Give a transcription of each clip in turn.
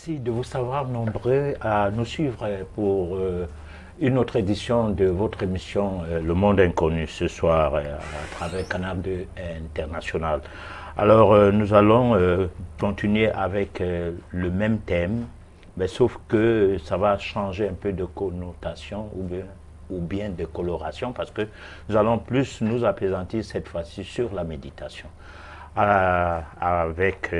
Merci de vous savoir nombreux à nous suivre pour une autre édition de votre émission Le Monde Inconnu ce soir à travers Canal 2 International. Alors nous allons continuer avec le même thème, mais sauf que ça va changer un peu de connotation ou bien de coloration parce que nous allons plus nous apaisantir cette fois-ci sur la méditation. Avec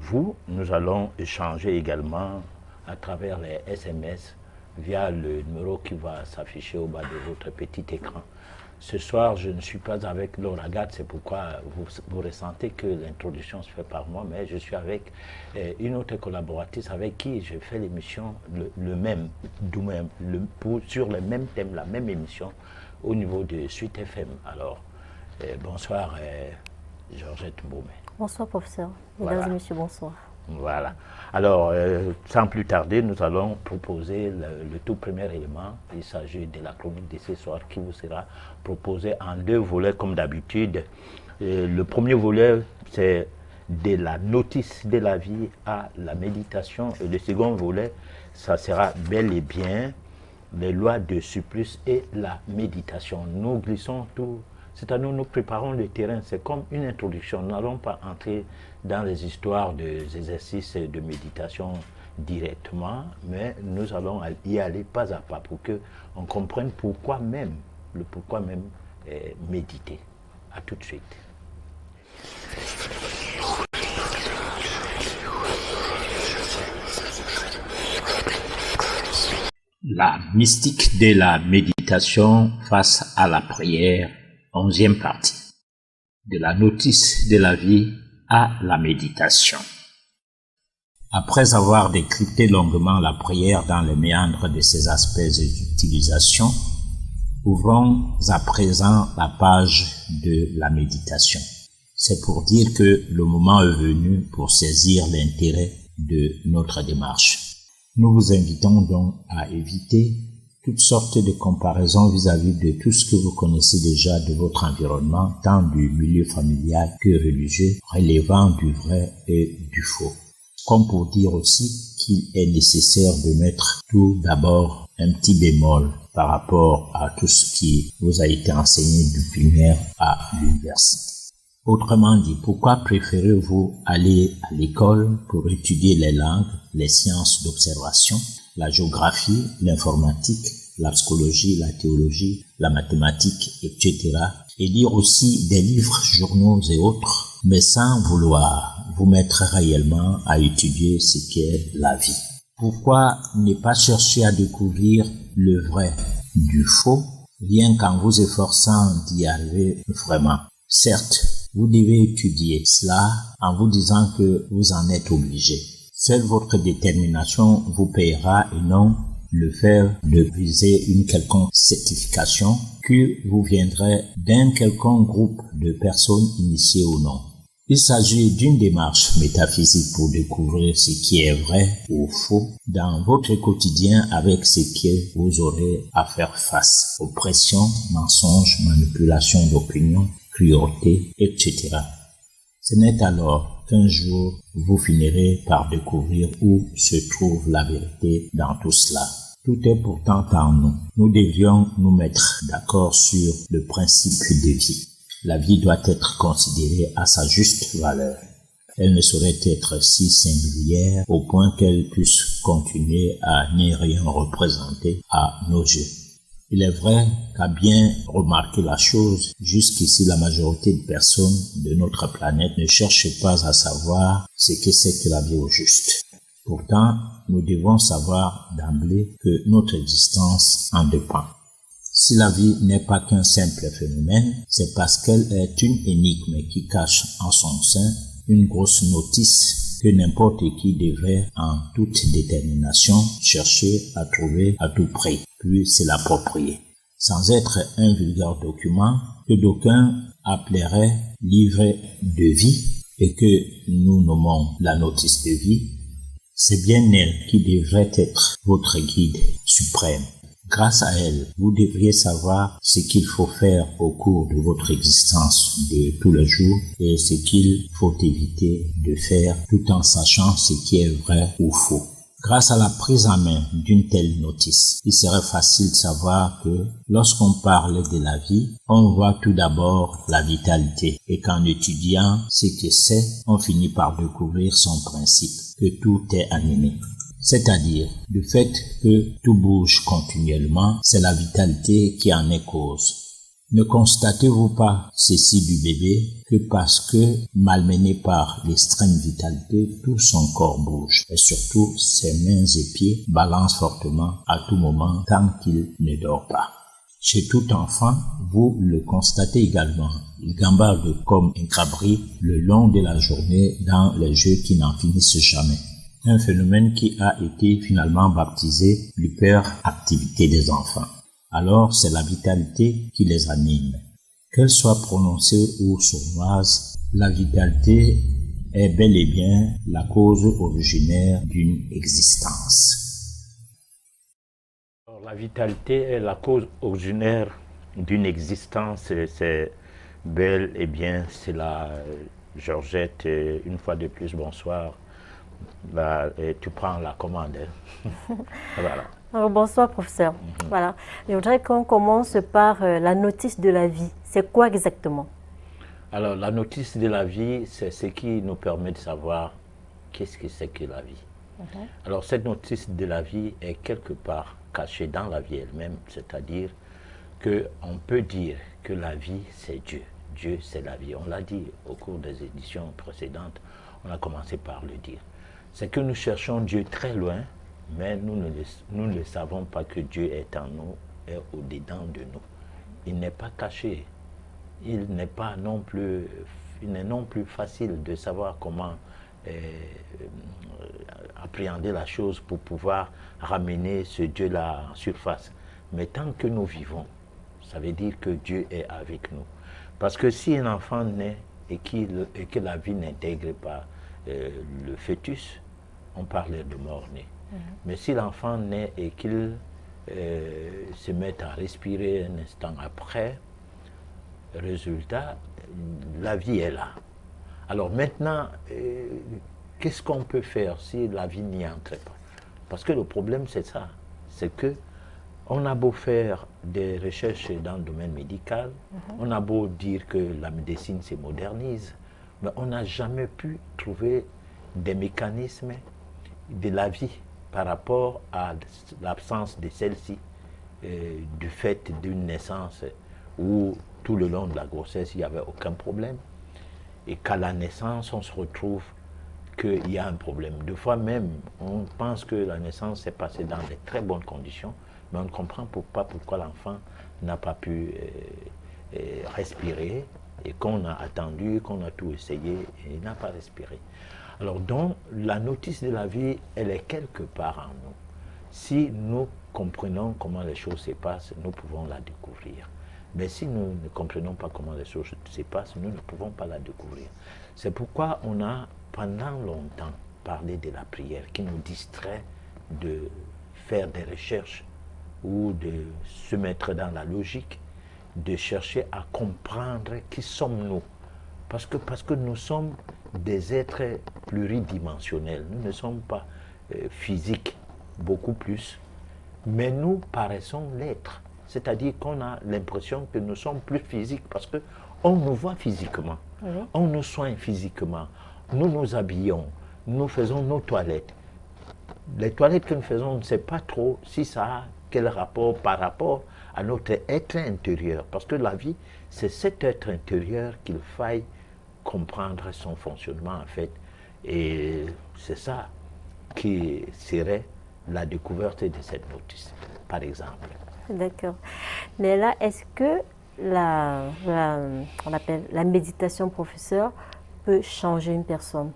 vous, nous allons échanger également à travers les SMS via le numéro qui va s'afficher au bas de votre petit écran. Ce soir, je ne suis pas avec Laura Gat, c'est pourquoi vous ressentez que l'introduction se fait par moi, mais je suis avec une autre collaboratrice avec qui je fais l'émission sur le même thème, la même émission au niveau de Suite FM. Alors, bonsoir Georgette Mboume. Bonsoir professeur, mesdames et messieurs, bonsoir. Voilà. Alors, sans plus tarder, nous allons proposer le tout premier élément. Il s'agit de la chronique de ce soir qui vous sera proposée en deux volets comme d'habitude. Le premier volet, c'est de la notice de la vie à la méditation. Et le second volet, ça sera bel et bien les lois de surplus et la méditation. Nous glissons tout. C'est-à-dire nous préparons le terrain, c'est comme une introduction. Nous n'allons pas entrer dans les histoires des exercices de méditation directement, mais nous allons y aller pas à pas pour qu'on comprenne pourquoi même méditer. À tout de suite. La mystique de la méditation face à la prière. 11e partie. De la notice de la vie à la méditation. Après avoir décrypté longuement la prière dans les méandres de ses aspects et utilisations, ouvrons à présent la page de la méditation. C'est pour dire que le moment est venu pour saisir l'intérêt de notre démarche. Nous vous invitons donc à éviter toutes sortes de comparaisons vis-à-vis de tout ce que vous connaissez déjà de votre environnement, tant du milieu familial que religieux, relevant du vrai et du faux. Comme pour dire aussi qu'il est nécessaire de mettre tout d'abord un petit bémol par rapport à tout ce qui vous a été enseigné du primaire à l'université. Autrement dit, pourquoi préférez-vous aller à l'école pour étudier les langues, les sciences d'observation, la géographie, l'informatique, la psychologie, la théologie, la mathématique, etc. et lire aussi des livres, journaux et autres, mais sans vouloir vous mettre réellement à étudier ce qu'est la vie. Pourquoi ne pas chercher à découvrir le vrai du faux, rien qu'en vous efforçant d'y arriver vraiment? Certes, vous devez étudier cela en vous disant que vous en êtes obligé. Seule votre détermination vous payera et non le fait de viser une quelconque certification que vous viendrez d'un quelconque groupe de personnes initiées ou non. Il s'agit d'une démarche métaphysique pour découvrir ce qui est vrai ou faux dans votre quotidien avec ce que vous aurez à faire face. Oppression, mensonges, manipulation d'opinion, cruauté, etc. Ce n'est alors qu'un jour, vous finirez par découvrir où se trouve la vérité dans tout cela. Tout est pourtant en nous. Nous devions nous mettre d'accord sur le principe de vie. La vie doit être considérée à sa juste valeur. Elle ne saurait être si singulière au point qu'elle puisse continuer à n'y rien représenter à nos yeux. Il est vrai qu'à bien remarquer la chose, jusqu'ici la majorité de personnes de notre planète ne cherchent pas à savoir ce que c'est que la vie au juste. Pourtant, nous devons savoir d'emblée que notre existence en dépend. Si la vie n'est pas qu'un simple phénomène, c'est parce qu'elle est une énigme qui cache en son sein une grosse notice que n'importe qui devrait en toute détermination chercher à trouver à tout prix, puis se l'approprier. Sans être un vulgaire document que d'aucuns appelleraient livre de vie et que nous nommons la notice de vie, c'est bien elle qui devrait être votre guide suprême. Grâce à elle, vous devriez savoir ce qu'il faut faire au cours de votre existence de tous les jours et ce qu'il faut éviter de faire tout en sachant ce qui est vrai ou faux. Grâce à la prise en main d'une telle notice, il serait facile de savoir que lorsqu'on parle de la vie, on voit tout d'abord la vitalité et qu'en étudiant ce que c'est, on finit par découvrir son principe, que tout est animé. C'est-à-dire, le fait que tout bouge continuellement, c'est la vitalité qui en est cause. Ne constatez-vous pas ceci du bébé que parce que, malmené par l'extrême vitalité, tout son corps bouge et surtout ses mains et pieds balancent fortement à tout moment tant qu'il ne dort pas. Chez tout enfant, vous le constatez également. Il gambarde comme un cabri le long de la journée dans les jeux qui n'en finissent jamais. Un phénomène qui a été finalement baptisé l'hyperactivité des enfants. Alors, c'est la vitalité qui les anime. Qu'elle soit prononcée ou sournoise, la vitalité est bel et bien la cause originaire d'une existence. Alors, la vitalité est la cause originaire d'une existence, c'est bel et bien, c'est la Georgette, une fois de plus, bonsoir. Là, et tu prends la commande. Voilà. Alors, bonsoir, professeur. Voilà. Je voudrais qu'on commence par la notice de la vie. C'est quoi exactement? Alors, la notice de la vie, c'est ce qui nous permet de savoir qu'est-ce que c'est que la vie. Alors, cette notice de la vie est quelque part cachée dans la vie elle-même, c'est-à-dire qu'on peut dire que la vie, c'est Dieu. Dieu, c'est la vie. On l'a dit au cours des éditions précédentes, on a commencé par le dire. C'est que nous cherchons Dieu très loin, mais nous ne savons pas que Dieu est en nous et au-dedans de nous. Il n'est pas caché. Il n'est non plus facile de savoir comment appréhender la chose pour pouvoir ramener ce Dieu-là en surface. Mais tant que nous vivons, ça veut dire que Dieu est avec nous. Parce que si un enfant naît et que la vie n'intègre pas le fœtus, on parlait de mort-né. Mais si l'enfant naît et qu'il se met à respirer un instant après, résultat, la vie est là. Alors maintenant, qu'est-ce qu'on peut faire si la vie n'y entre pas? Parce que le problème, c'est ça. C'est que on a beau faire des recherches dans le domaine médical, on a beau dire que la médecine se modernise, mais on n'a jamais pu trouver des mécanismes de la vie par rapport à l'absence de celle-ci, du fait d'une naissance où tout le long de la grossesse, il n'y avait aucun problème, et qu'à la naissance, on se retrouve qu'il y a un problème. Deux fois même, on pense que la naissance s'est passée dans de très bonnes conditions, mais on ne comprend pas pourquoi l'enfant n'a pas pu respirer, et qu'on a attendu, qu'on a tout essayé, et il n'a pas respiré. Alors donc, la notice de la vie, elle est quelque part en nous. Si nous comprenons comment les choses se passent, nous pouvons la découvrir. Mais si nous ne comprenons pas comment les choses se passent, nous ne pouvons pas la découvrir. C'est pourquoi on a pendant longtemps parlé de la prière qui nous distrait de faire des recherches ou de se mettre dans la logique, de chercher à comprendre qui sommes-nous. Parce que nous sommes des êtres pluridimensionnels. Nous ne sommes pas physiques, beaucoup plus, mais nous paraissons l'être. C'est-à-dire qu'on a l'impression que nous sommes plus physiques parce qu'on nous voit physiquement, on nous soigne physiquement, nous nous habillons, nous faisons nos toilettes. Les toilettes que nous faisons, on ne sait pas trop si ça a quel rapport par rapport à notre être intérieur. Parce que la vie, c'est cet être intérieur qu'il faille comprendre son fonctionnement en fait. Et c'est ça qui serait la découverte de cette notice, par exemple. D'accord. Mais là, est-ce que on appelle la méditation, professeur, peut changer une personne?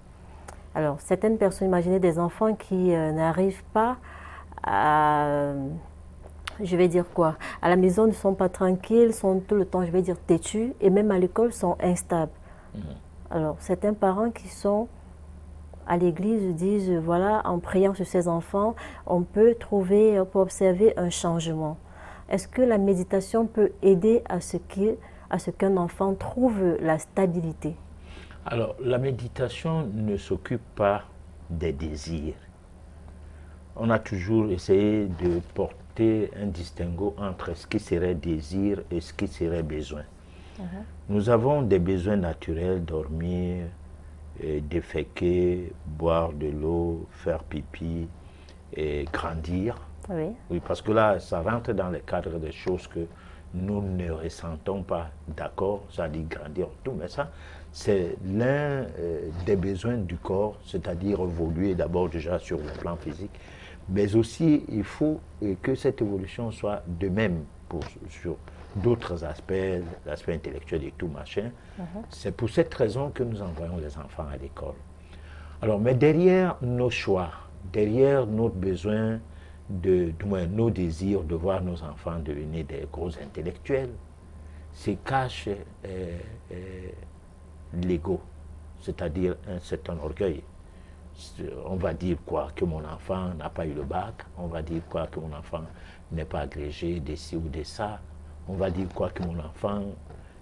Alors, certaines personnes, imaginez des enfants qui n'arrivent pas à, je vais dire quoi, à la maison ne sont pas tranquilles, sont tout le temps, je vais dire, têtus, et même à l'école sont instables. Alors, certains parents qui sont à l'église disent, voilà, en priant sur ces enfants, on peut observer un changement. est-ce que la méditation peut aider à ce qu'un enfant trouve la stabilité? Alors, la méditation ne s'occupe pas des désirs. On a toujours essayé de porter un distinguo entre ce qui serait désir et ce qui serait besoin. Nous avons des besoins naturels, dormir, déféquer, boire de l'eau, faire pipi et grandir. Oui. Oui, parce que là, ça rentre dans le cadre des choses que nous ne ressentons pas d'accord, ça dit grandir, tout, mais ça, c'est l'un des besoins du corps, c'est-à-dire évoluer d'abord déjà sur le plan physique, mais aussi il faut que cette évolution soit de même sur d'autres aspects, l'aspect intellectuel et tout machin. C'est pour cette raison que nous envoyons les enfants à l'école. Alors, mais derrière nos choix, derrière notre besoin, nos désirs de voir nos enfants devenir des gros intellectuels, se cache l'ego, c'est-à-dire un certain orgueil. On va dire quoi? Que mon enfant n'a pas eu le bac, on va dire quoi? Que mon enfant n'est pas agrégé de ci ou de ça, on va dire quoi? Que mon enfant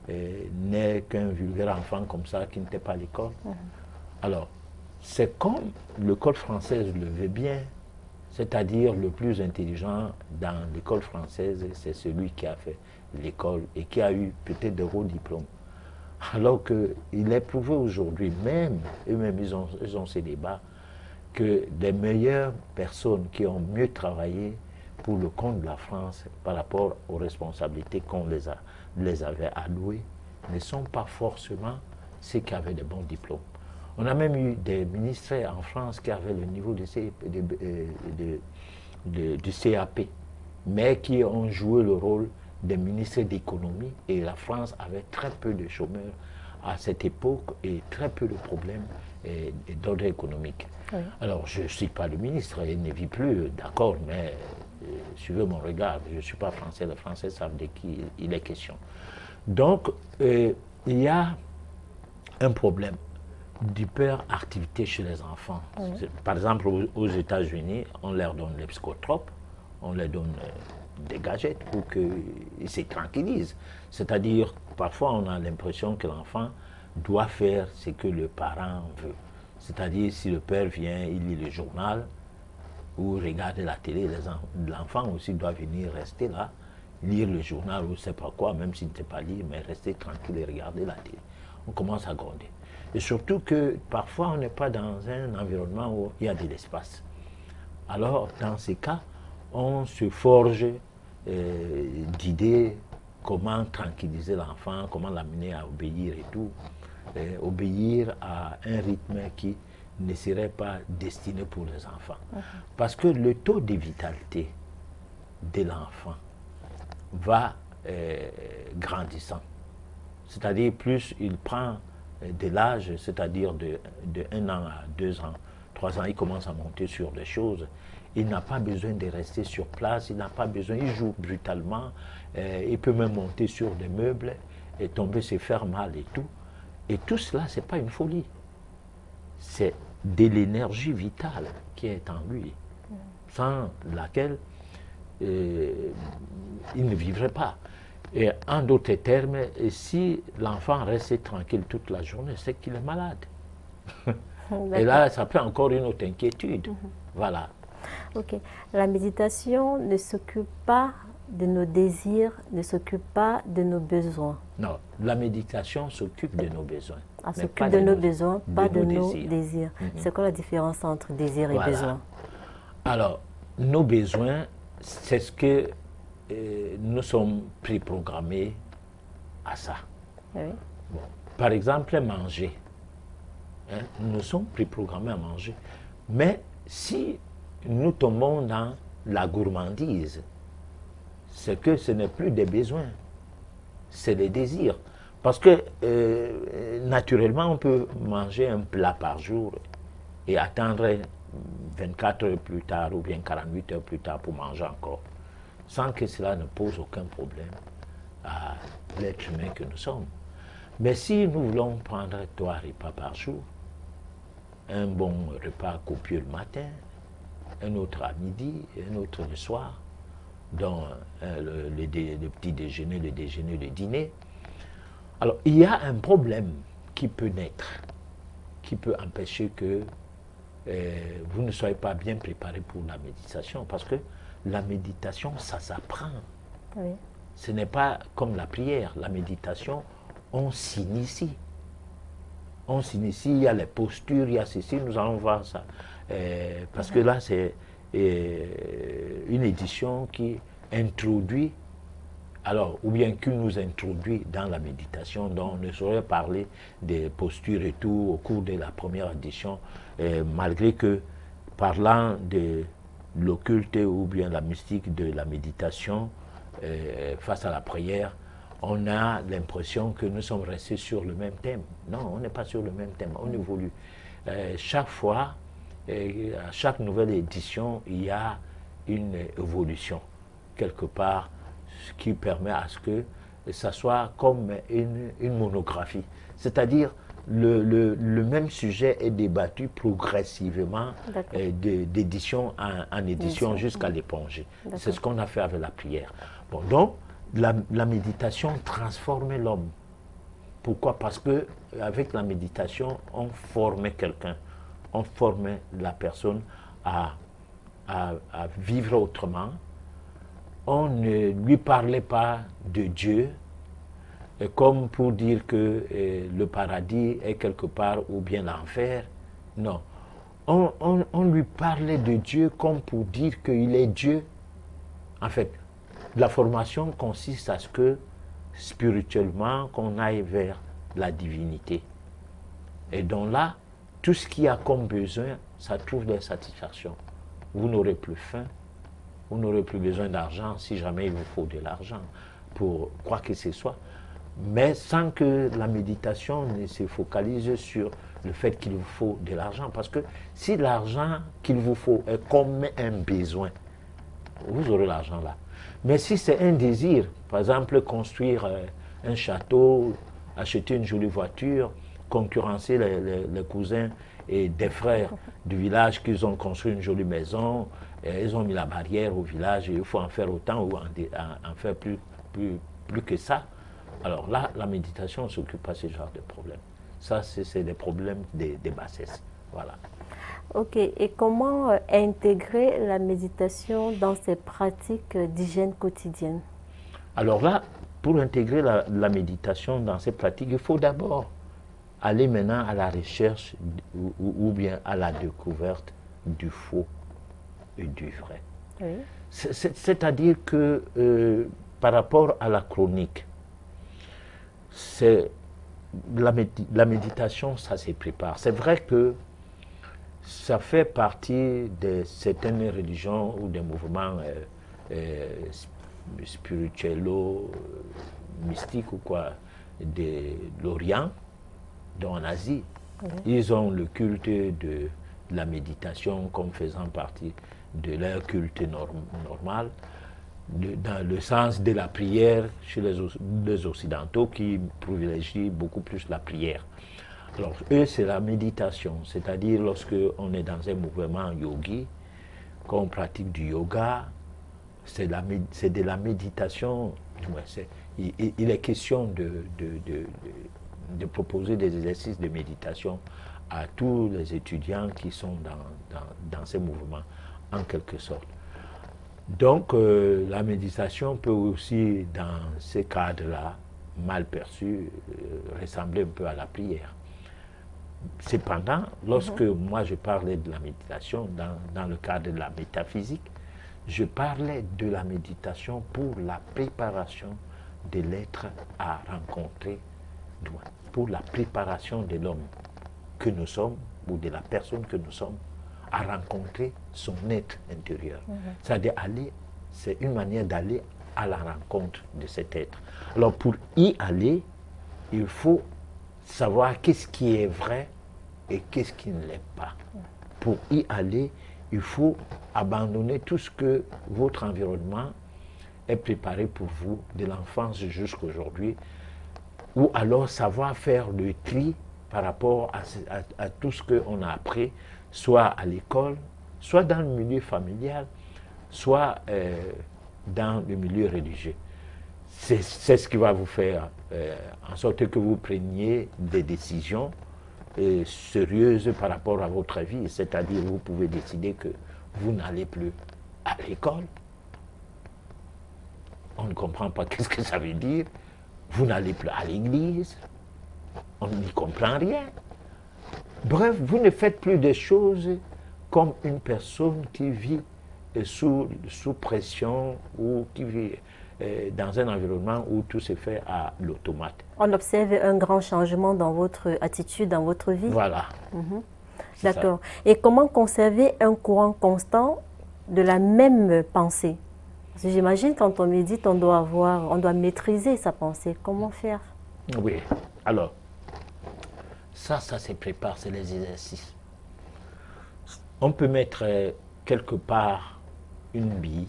n'est qu'un vulgaire enfant comme ça qui n'était pas à l'école. Alors, c'est comme l'école française le veut bien, c'est-à-dire le plus intelligent dans l'école française, c'est celui qui a fait l'école et qui a eu peut-être de hauts diplômes. Alors qu'il est prouvé aujourd'hui, même, eux-mêmes ils ont ces débats, que les meilleures personnes qui ont mieux travaillé pour le compte de la France par rapport aux responsabilités qu'on les avait allouées ne sont pas forcément ceux qui avaient de bons diplômes. On a même eu des ministres en France qui avaient le niveau du CAP, mais qui ont joué le rôle des ministres d'économie, et la France avait très peu de chômeurs à cette époque et très peu de problèmes d'ordre économique. Oui. Alors, je ne suis pas le ministre, il ne vit plus, d'accord, mais suivez mon regard, je ne suis pas français, les Français savent de qui il est question. Donc, il y a un problème d'hyperactivité chez les enfants. Oui. Par exemple, aux États-Unis, on leur donne les psychotropes, on leur donne des gadgets pour qu'ils se tranquillisent. C'est-à-dire, parfois, on a l'impression que l'enfant doit faire ce que le parent veut. C'est-à-dire, si le père vient, il lit le journal ou regarde la télé, l'enfant aussi doit venir rester là, lire le journal ou je ne sais pas quoi, même s'il ne sait pas lire, mais rester tranquille et regarder la télé. On commence à gronder. Et surtout que parfois, on n'est pas dans un environnement où il y a de l'espace. Alors, dans ces cas, on se forge d'idées, comment tranquilliser l'enfant, comment l'amener à obéir et tout. Obéir à un rythme qui ne serait pas destiné pour les enfants. Parce que le taux de vitalité de l'enfant va grandissant. C'est-à-dire, plus il prend de l'âge, c'est-à-dire de 1 an à 2 ans, 3 ans, il commence à monter sur des choses. Il n'a pas besoin de rester sur place, il n'a pas besoin, il joue brutalement, il peut même monter sur des meubles et tomber, se faire mal et tout. Et tout cela, ce n'est pas une folie. C'est de l'énergie vitale qui est en lui, sans laquelle il ne vivrait pas. Et en d'autres termes, si l'enfant reste tranquille toute la journée, c'est qu'il est malade. Et là, ça fait encore une autre inquiétude. Voilà. Ok. La méditation ne s'occupe pas de nos désirs, ne s'occupe pas de nos besoins. Non, la méditation s'occupe de nos besoins. Elle s'occupe de nos besoins, pas de nos désirs. C'est quoi la différence entre désir et besoin? Alors, nos besoins, c'est ce que nous sommes préprogrammés à ça. Oui. Bon. Par exemple, manger. Hein, nous sommes préprogrammés à manger. Mais si nous tombons dans la gourmandise, c'est que ce n'est plus des besoins, c'est des désirs. Parce que naturellement, on peut manger un plat par jour et attendre 24 heures plus tard ou bien 48 heures plus tard pour manger encore, sans que cela ne pose aucun problème à l'être humain que nous sommes. Mais si nous voulons prendre 3 repas par jour, un bon repas copieux le matin, un autre à midi et un autre le soir, dont le petit déjeuner, le déjeuner, le dîner. Alors, il y a un problème qui peut naître, qui peut empêcher que vous ne soyez pas bien préparé pour la méditation, parce que la méditation, ça s'apprend. Oui. Ce n'est pas comme la prière. La méditation, on s'initie. On s'initie, il y a les postures, il y a ceci, nous allons voir ça. Parce que là, c'est une édition qui introduit, alors, ou bien qui nous introduit dans la méditation, dont on ne saurait parler des postures et tout au cours de la première édition, malgré que, parlant de l'occulte ou bien la mystique de la méditation, face à la prière, on a l'impression que nous sommes restés sur le même thème. Non, on n'est pas sur le même thème, on évolue. Chaque fois, à chaque nouvelle édition, il y a une évolution, quelque part, ce qui permet à ce que ça soit comme une monographie. C'est-à-dire, le même sujet est débattu progressivement d'édition en édition jusqu'à l'éponger. C'est ce qu'on a fait avec la prière. Bon, donc, la méditation transforme l'homme. Pourquoi? Parce que avec la méditation, on formait quelqu'un, on formait la personne à vivre autrement. On ne lui parlait pas de Dieu, comme pour dire que le paradis est quelque part ou bien l'enfer. Non. On lui parlait de Dieu comme pour dire qu'il est Dieu. En fait, la formation consiste à ce que, spirituellement, qu'on aille vers la divinité. Et donc là, tout ce qu'il y a comme besoin, ça trouve des satisfactions. Vous n'aurez plus faim, vous n'aurez plus besoin d'argent si jamais il vous faut de l'argent pour quoi que ce soit. Mais sans que la méditation ne se focalise sur le fait qu'il vous faut de l'argent. Parce que si l'argent qu'il vous faut est comme un besoin, vous aurez l'argent là. Mais si c'est un désir, par exemple construire un château, acheter une jolie voiture, concurrencer les cousins et des frères du village qui ont construit une jolie maison, ils ont mis la barrière au village et il faut en faire autant ou en faire plus que ça. Alors là, la méditation ne s'occupe pas de ce genre de problèmes. Ça, c'est des problèmes des bassesses. Voilà. Ok, et comment intégrer la méditation dans ses pratiques d'hygiène quotidienne? Alors là, pour intégrer la méditation dans ces pratiques, il faut d'abord aller maintenant à la recherche ou bien à la découverte du faux et du vrai. Oui. C'est-à-dire que par rapport à la chronique, la méditation, ça se prépare. C'est vrai que ça fait partie de certaines religions ou des mouvements spirituels, mystiques ou quoi, de l'Orient, dont en Asie. Oui. Ils ont le culte de la méditation comme faisant partie de leur culte normal, dans le sens de la prière chez les Occidentaux qui privilégient beaucoup plus la prière. Alors, eux, c'est la méditation, c'est-à-dire lorsque on est dans un mouvement yogi, quand on pratique du yoga, c'est de la méditation. Il est question de proposer des exercices de méditation à tous les étudiants qui sont dans ces mouvements, en quelque sorte. Donc, la méditation peut aussi, dans ces cadres-là, mal perçus, ressembler un peu à la prière. Cependant, lorsque moi je parlais de la méditation dans le cadre de la métaphysique, je parlais de la méditation pour la préparation de l'être à rencontrer, pour la préparation de l'homme que nous sommes ou de la personne que nous sommes à rencontrer son être intérieur. C'est-à-dire c'est une manière d'aller à la rencontre de cet être. Alors pour y aller, il faut savoir qu'est-ce qui est vrai et qu'est-ce qui ne l'est pas. Pour y aller, il faut abandonner tout ce que votre environnement est préparé pour vous, de l'enfance jusqu'à aujourd'hui, ou alors savoir faire le tri par rapport à tout ce qu'on a appris, soit à l'école, soit dans le milieu familial, soit dans le milieu religieux. C'est ce qui va vous faire en sorte que vous preniez des décisions sérieuses par rapport à votre vie. C'est-à-dire, vous pouvez décider que vous n'allez plus à l'école. On ne comprend pas qu'est-ce que ça veut dire. Vous n'allez plus à l'église. On n'y comprend rien. Bref, vous ne faites plus des choses comme une personne qui vit sous pression ou qui vit dans un environnement où tout se fait à l'automate. On observe un grand changement dans votre attitude, dans votre vie. Voilà. D'accord. Et comment conserver un courant constant de la même pensée? Parce que j'imagine quand on médite, on doit maîtriser sa pensée. Comment faire? Oui. Alors, ça se prépare, c'est les exercices. On peut mettre quelque part une bille.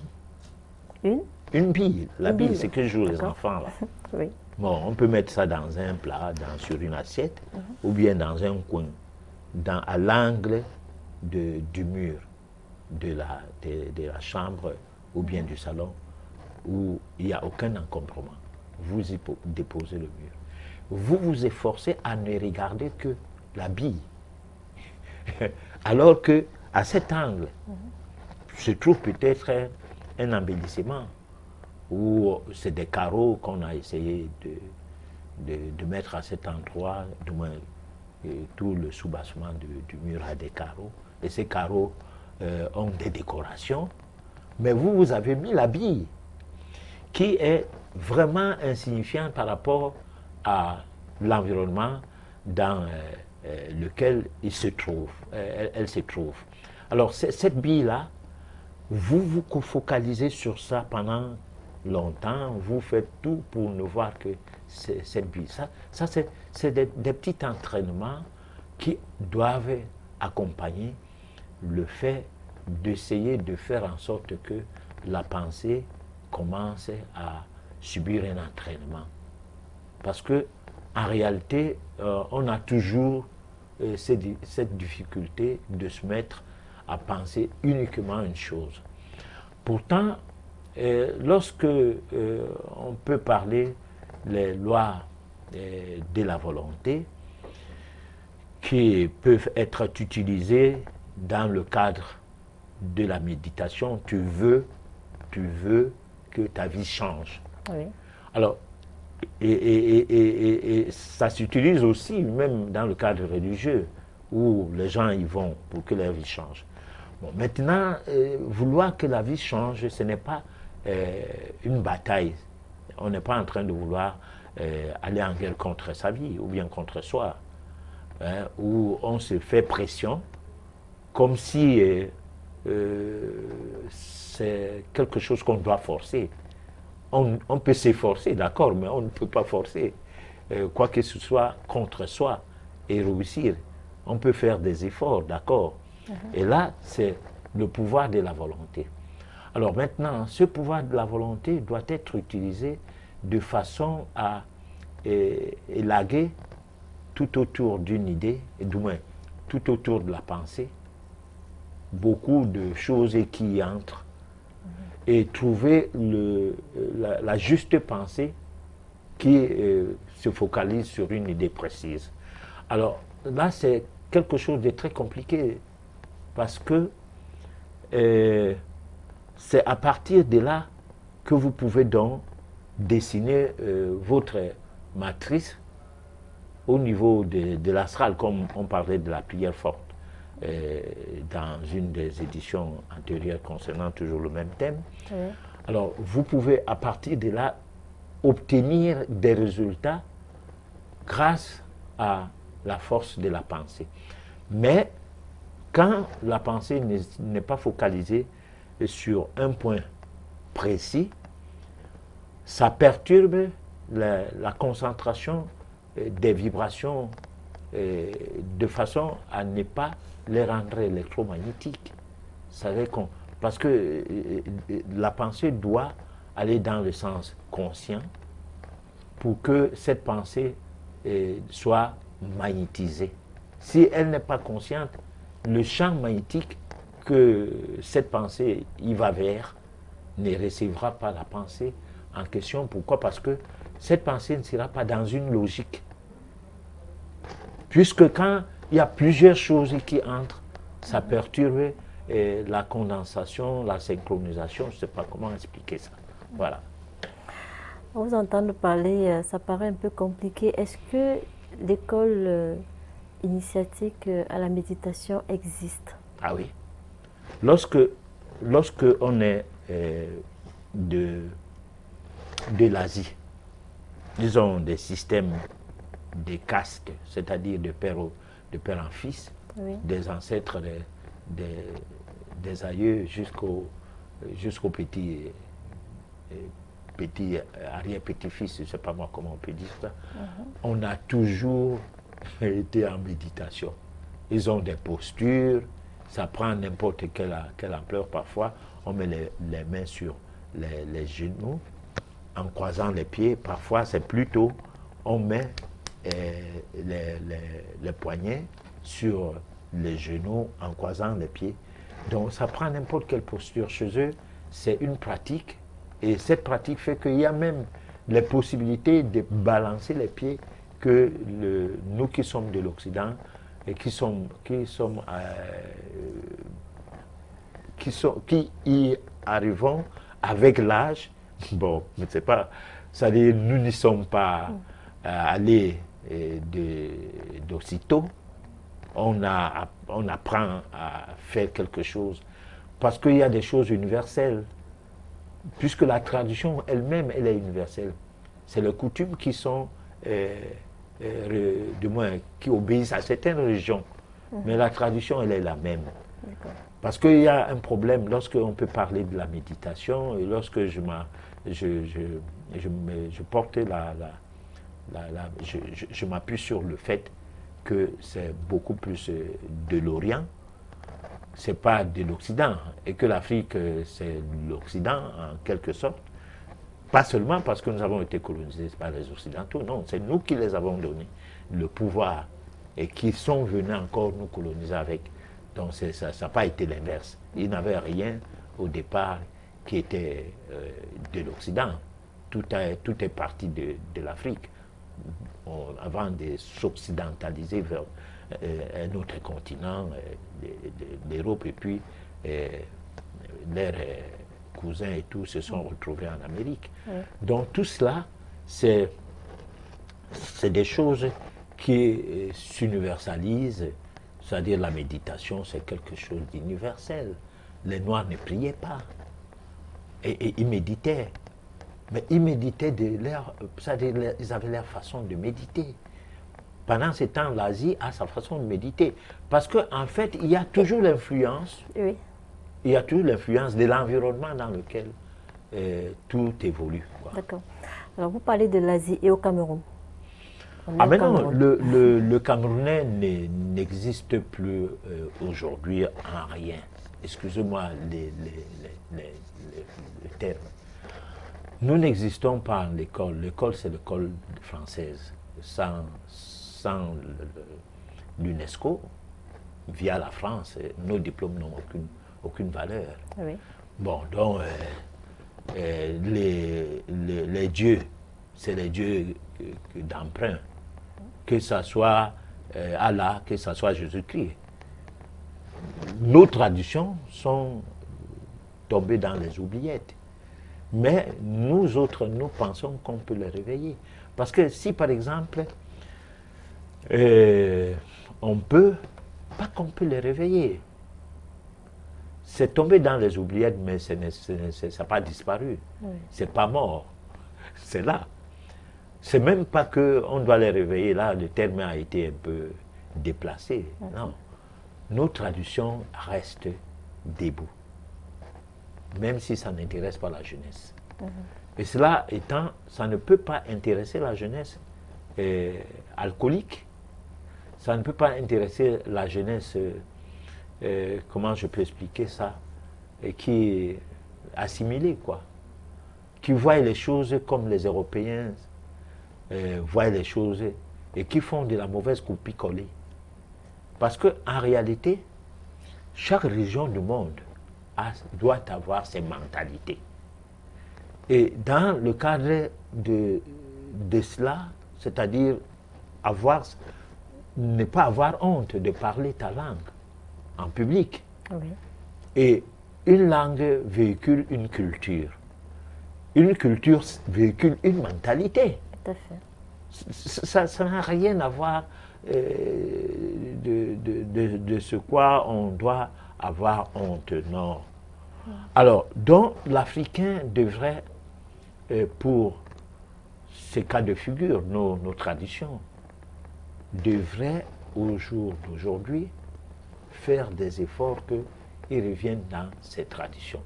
Une bille. La bille, c'est que jouent les enfants là. Oui. Bon, on peut mettre ça dans un plat, sur une assiette, ou bien dans un coin, à l'angle du mur de la chambre ou bien du salon, où il n'y a aucun encombrement. Vous y déposez le mur. Vous vous efforcez à ne regarder que la bille. Alors que à cet angle se trouve peut-être un embellissement, ou c'est des carreaux qu'on a essayé de mettre à cet endroit, du moins tout le soubassement du mur a des carreaux, et ces carreaux ont des décorations, mais vous avez mis la bille, qui est vraiment insignifiante par rapport à l'environnement dans lequel elle se trouve. Alors cette bille-là, vous vous focalisez sur ça pendant longtemps, vous faites tout pour ne voir que cette bille. Ça c'est des petits entraînements qui doivent accompagner le fait d'essayer de faire en sorte que la pensée commence à subir un entraînement. Parce que en réalité, on a toujours cette difficulté de se mettre à penser uniquement une chose. Pourtant, lorsque on peut parler des lois de la volonté qui peuvent être utilisées dans le cadre de la méditation, tu veux que ta vie change. Oui. Alors, et ça s'utilise aussi même dans le cadre religieux, où les gens y vont pour que leur vie change. Bon, maintenant, vouloir que la vie change, ce n'est pas une bataille. On n'est pas en train de vouloir aller en guerre contre sa vie ou bien contre soi, hein, où on se fait pression comme si c'est quelque chose qu'on doit forcer. On peut s'efforcer, d'accord, mais on ne peut pas forcer quoi que ce soit contre soi et réussir. On peut faire des efforts, d'accord. Et là, c'est le pouvoir de la volonté. Alors maintenant, ce pouvoir de la volonté doit être utilisé de façon à élaguer tout autour d'une idée, et du moins tout autour de la pensée, beaucoup de choses qui y entrent, et trouver la juste pensée qui se focalise sur une idée précise. Alors là, c'est quelque chose de très compliqué, parce que c'est à partir de là que vous pouvez donc dessiner votre matrice au niveau de l'astral, comme on parlait de la prière forte dans une des éditions antérieures concernant toujours le même thème. Oui. Alors, vous pouvez à partir de là obtenir des résultats grâce à la force de la pensée. Mais quand la pensée n'est pas focalisée sur un point précis, ça perturbe la concentration des vibrations de façon à ne pas les rendre électromagnétiques. Parce que la pensée doit aller dans le sens conscient pour que cette pensée soit magnétisée. Si elle n'est pas consciente, le champ magnétique que cette pensée y va vers ne recevra pas la pensée en question. Pourquoi? Parce que cette pensée ne sera pas dans une logique. Puisque quand il y a plusieurs choses qui entrent, ça perturbe la condensation, la synchronisation, je ne sais pas comment expliquer ça. Voilà. On vous entend parler, ça paraît un peu compliqué. Est-ce que l'école initiatique à la méditation existe? Ah oui. Lorsque on est de l'Asie, disons des systèmes, des castes, c'est-à-dire de père en fils, Oui. des ancêtres, des aïeux jusqu'au petit arrière-petit-fils, je ne sais pas moi comment on peut dire ça, on a toujours été en méditation. Ils ont des postures, ça prend n'importe quelle ampleur parfois. On met les mains sur les genoux, en croisant les pieds. Parfois, c'est plutôt, on met les poignets sur les genoux, en croisant les pieds. Donc, ça prend n'importe quelle posture. Chez eux, c'est une pratique. Et cette pratique fait qu'il y a même les possibilités de balancer les pieds que nous qui sommes de l'Occident et qui y arrivons avec l'âge. Bon, je ne sais pas, ça veut dire nous n'y sommes pas allés d'aussitôt. On apprend à faire quelque chose parce qu'il y a des choses universelles. Puisque la tradition elle-même, elle est universelle. C'est les coutumes qui sont, du moins, qui obéissent à certaines religions. Mais la tradition, elle est la même. Parce qu'il y a un problème lorsqu'on peut parler de la méditation et lorsque je m'appuie sur le fait que c'est beaucoup plus de l'Orient. C'est pas de l'Occident, et que l'Afrique, c'est l'Occident, en quelque sorte. Pas seulement parce que nous avons été colonisés par les Occidentaux, non, c'est nous qui les avons donné le pouvoir, et qui sont venus encore nous coloniser avec. Donc ça n'a pas été l'inverse. Ils n'avaient rien au départ qui était de l'Occident. Tout est parti de l'Afrique, avant de s'occidentaliser vers un autre continent, l'Europe, et puis leurs cousins et tout se sont retrouvés en Amérique. Oui. Donc tout cela, c'est des choses qui s'universalisent, c'est-à-dire la méditation, c'est quelque chose d'universel. Les Noirs ne priaient pas, et ils méditaient. Mais ils méditaient c'est-à-dire ils avaient leur façon de méditer. Pendant ce temps, l'Asie a sa façon de méditer. Parce qu'en fait, il y a toujours l'influence. Oui. Il y a toujours l'influence de l'environnement dans lequel tout évolue. D'accord. Alors, vous parlez de l'Asie et au Cameroun. Ah mais non, le Camerounais n'existe plus aujourd'hui en rien. Excusez-moi les termes. Nous n'existons pas en l'école. L'école, c'est l'école française. Sans l'UNESCO, via la France, nos diplômes n'ont aucune valeur. Oui. Bon, donc, les dieux, c'est les dieux d'emprunt. Que ce soit Allah, que ce soit Jésus-Christ. Nos traditions sont tombées dans les oubliettes. Mais nous autres, nous pensons qu'on peut les réveiller. Parce que si, par exemple, on peut, pas qu'on peut les réveiller. C'est tombé dans les oubliettes, mais ça n'a pas disparu. Oui. C'est pas mort. C'est là. C'est même pas qu'on doit les réveiller. Là, le terme a été un peu déplacé. Okay. Non. Nos traditions restent debout. Même si ça n'intéresse pas la jeunesse. Et cela étant, ça ne peut pas intéresser la jeunesse alcoolique, ça ne peut pas intéresser la jeunesse, comment je peux expliquer ça, qui est assimilée, quoi, qui voit les choses comme les Européens voient les choses et qui font de la mauvaise copie-collée. Parce qu'en réalité, chaque région du monde doit avoir ses mentalités. Et dans le cadre de cela, c'est-à-dire ne pas avoir honte de parler ta langue en public. Oui. Et une langue véhicule une culture. Une culture véhicule une mentalité. Tout à fait. Ça n'a rien à voir de ce quoi on doit avoir honte, non. Alors, donc l'Africain devrait, pour ces cas de figure, nos traditions, devrait au jour d'aujourd'hui faire des efforts qu'ils reviennent dans ces traditions.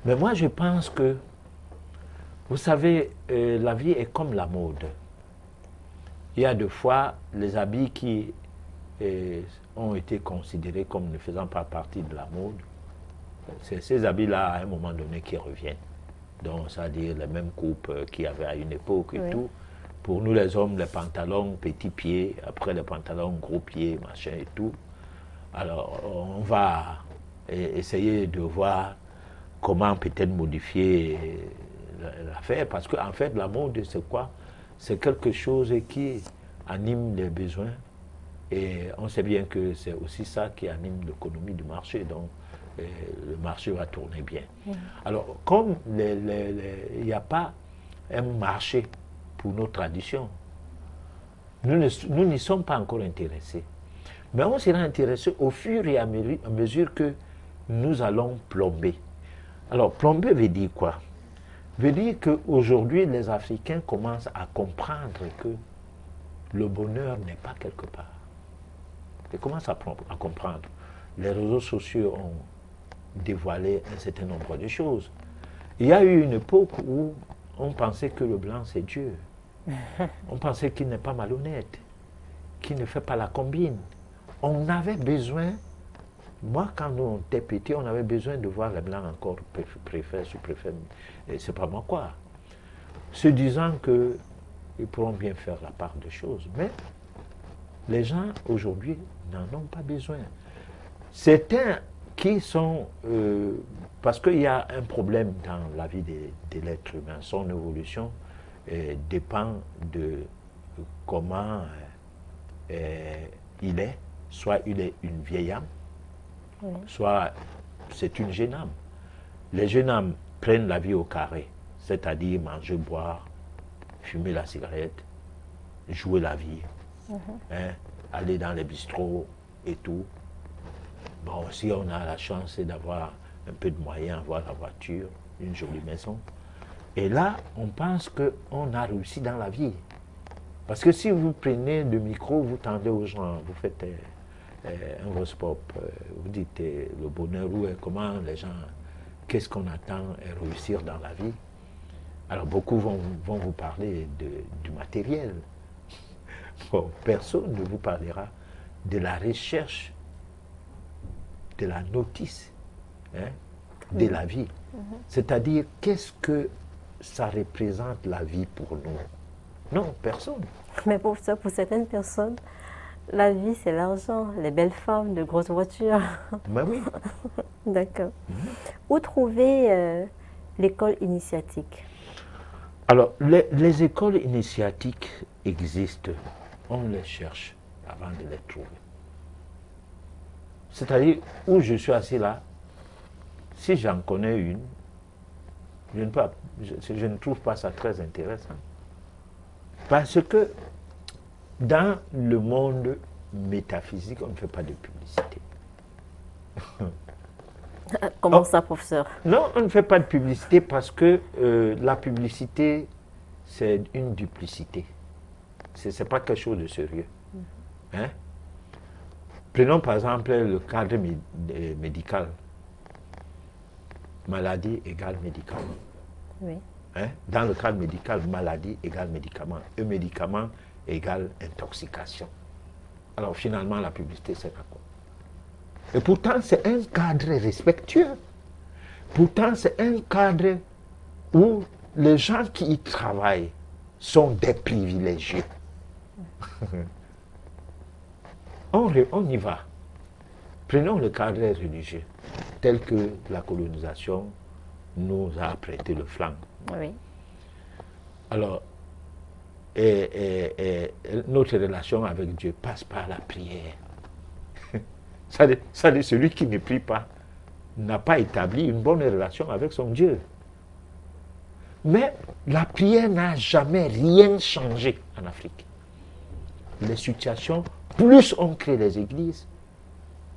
Mais moi je pense que, vous savez, la vie est comme la mode. Il y a des fois les habits qui ont été considérés comme ne faisant pas partie de la mode. C'est ces habits-là, à un moment donné, qui reviennent. Donc, c'est-à-dire les mêmes coupes qu'il y avait à une époque et tout. Pour nous, les hommes, les pantalons petits pieds, après les pantalons gros pieds, machin et tout. Alors, on va essayer de voir comment peut-être modifier l'affaire. Parce qu'en fait, la mode, c'est quoi? C'est quelque chose qui anime les besoins. Et on sait bien que c'est aussi ça qui anime l'économie du marché. Donc, le marché va tourner bien. Alors, comme il n'y a pas un marché pour nos traditions, nous n'y sommes pas encore intéressés. Mais on sera intéressé au fur et à mesure que nous allons plomber. Alors, plomber veut dire quoi? Veut dire qu'aujourd'hui, les Africains commencent à comprendre que le bonheur n'est pas quelque part. Ils commencent à comprendre. Les réseaux sociaux ont dévoilé un certain nombre de choses. Il y a eu une époque où on pensait que le blanc c'est Dieu. On pensait qu'il n'est pas malhonnête, qu'il ne fait pas la combine. On avait besoin, moi quand nous étions petits, on avait besoin de voir les blancs encore préfet, sous-préfet, et c'est pas moi quoi. Se disant qu'ils pourront bien faire la part des choses. Mais les gens aujourd'hui n'en ont pas besoin. Certains qui sont, parce qu'il y a un problème dans la vie de l'être humain, son évolution dépend de comment il est, soit il est une vieille âme, soit c'est une jeune âme. Les jeunes âmes prennent la vie au carré, c'est-à-dire manger, boire, fumer la cigarette, jouer la vie, aller dans les bistrots et tout. Bon, si on a la chance d'avoir un peu de moyens, avoir la voiture, une jolie maison. Et là, on pense qu'on a réussi dans la vie. Parce que si vous prenez le micro, vous tendez aux gens, vous faites un voice pop, vous dites le bonheur, ou comment les gens, qu'est-ce qu'on attend à réussir dans la vie. Alors beaucoup vont vous parler du matériel. Bon, personne ne vous parlera de la recherche, de la notice, de la vie. C'est-à-dire, qu'est-ce que ça représente la vie pour nous? Non, personne. Mais pour ça, pour certaines personnes, la vie, c'est l'argent, les belles femmes, de grosses voitures. Ben oui. D'accord. Où trouver l'école initiatique? Alors, les écoles initiatiques existent. On les cherche avant de les trouver. C'est-à-dire, où je suis assis là, si j'en connais une, je ne trouve pas ça très intéressant. Parce que dans le monde métaphysique, on ne fait pas de publicité. Comment ça, professeur? Non, on ne fait pas de publicité parce que la publicité, c'est une duplicité. Ce n'est pas quelque chose de sérieux. Hein? Prenons par exemple le cadre médical. Maladie égale médicament. Oui. Hein? Dans le cadre médical, maladie égale médicament. Et médicament égale intoxication. Alors finalement, la publicité, c'est quoi? Et pourtant, c'est un cadre respectueux. Pourtant, c'est un cadre où les gens qui y travaillent sont des privilégiés. On y va. Prenons le cadre religieux, tel que la colonisation nous a prêté le flanc Oui. Alors, notre relation avec Dieu passe par la prière. Ça dit, celui qui ne prie pas n'a pas établi une bonne relation avec son Dieu. Mais la prière n'a jamais rien changé en Afrique. Les situations, plus on crée les églises,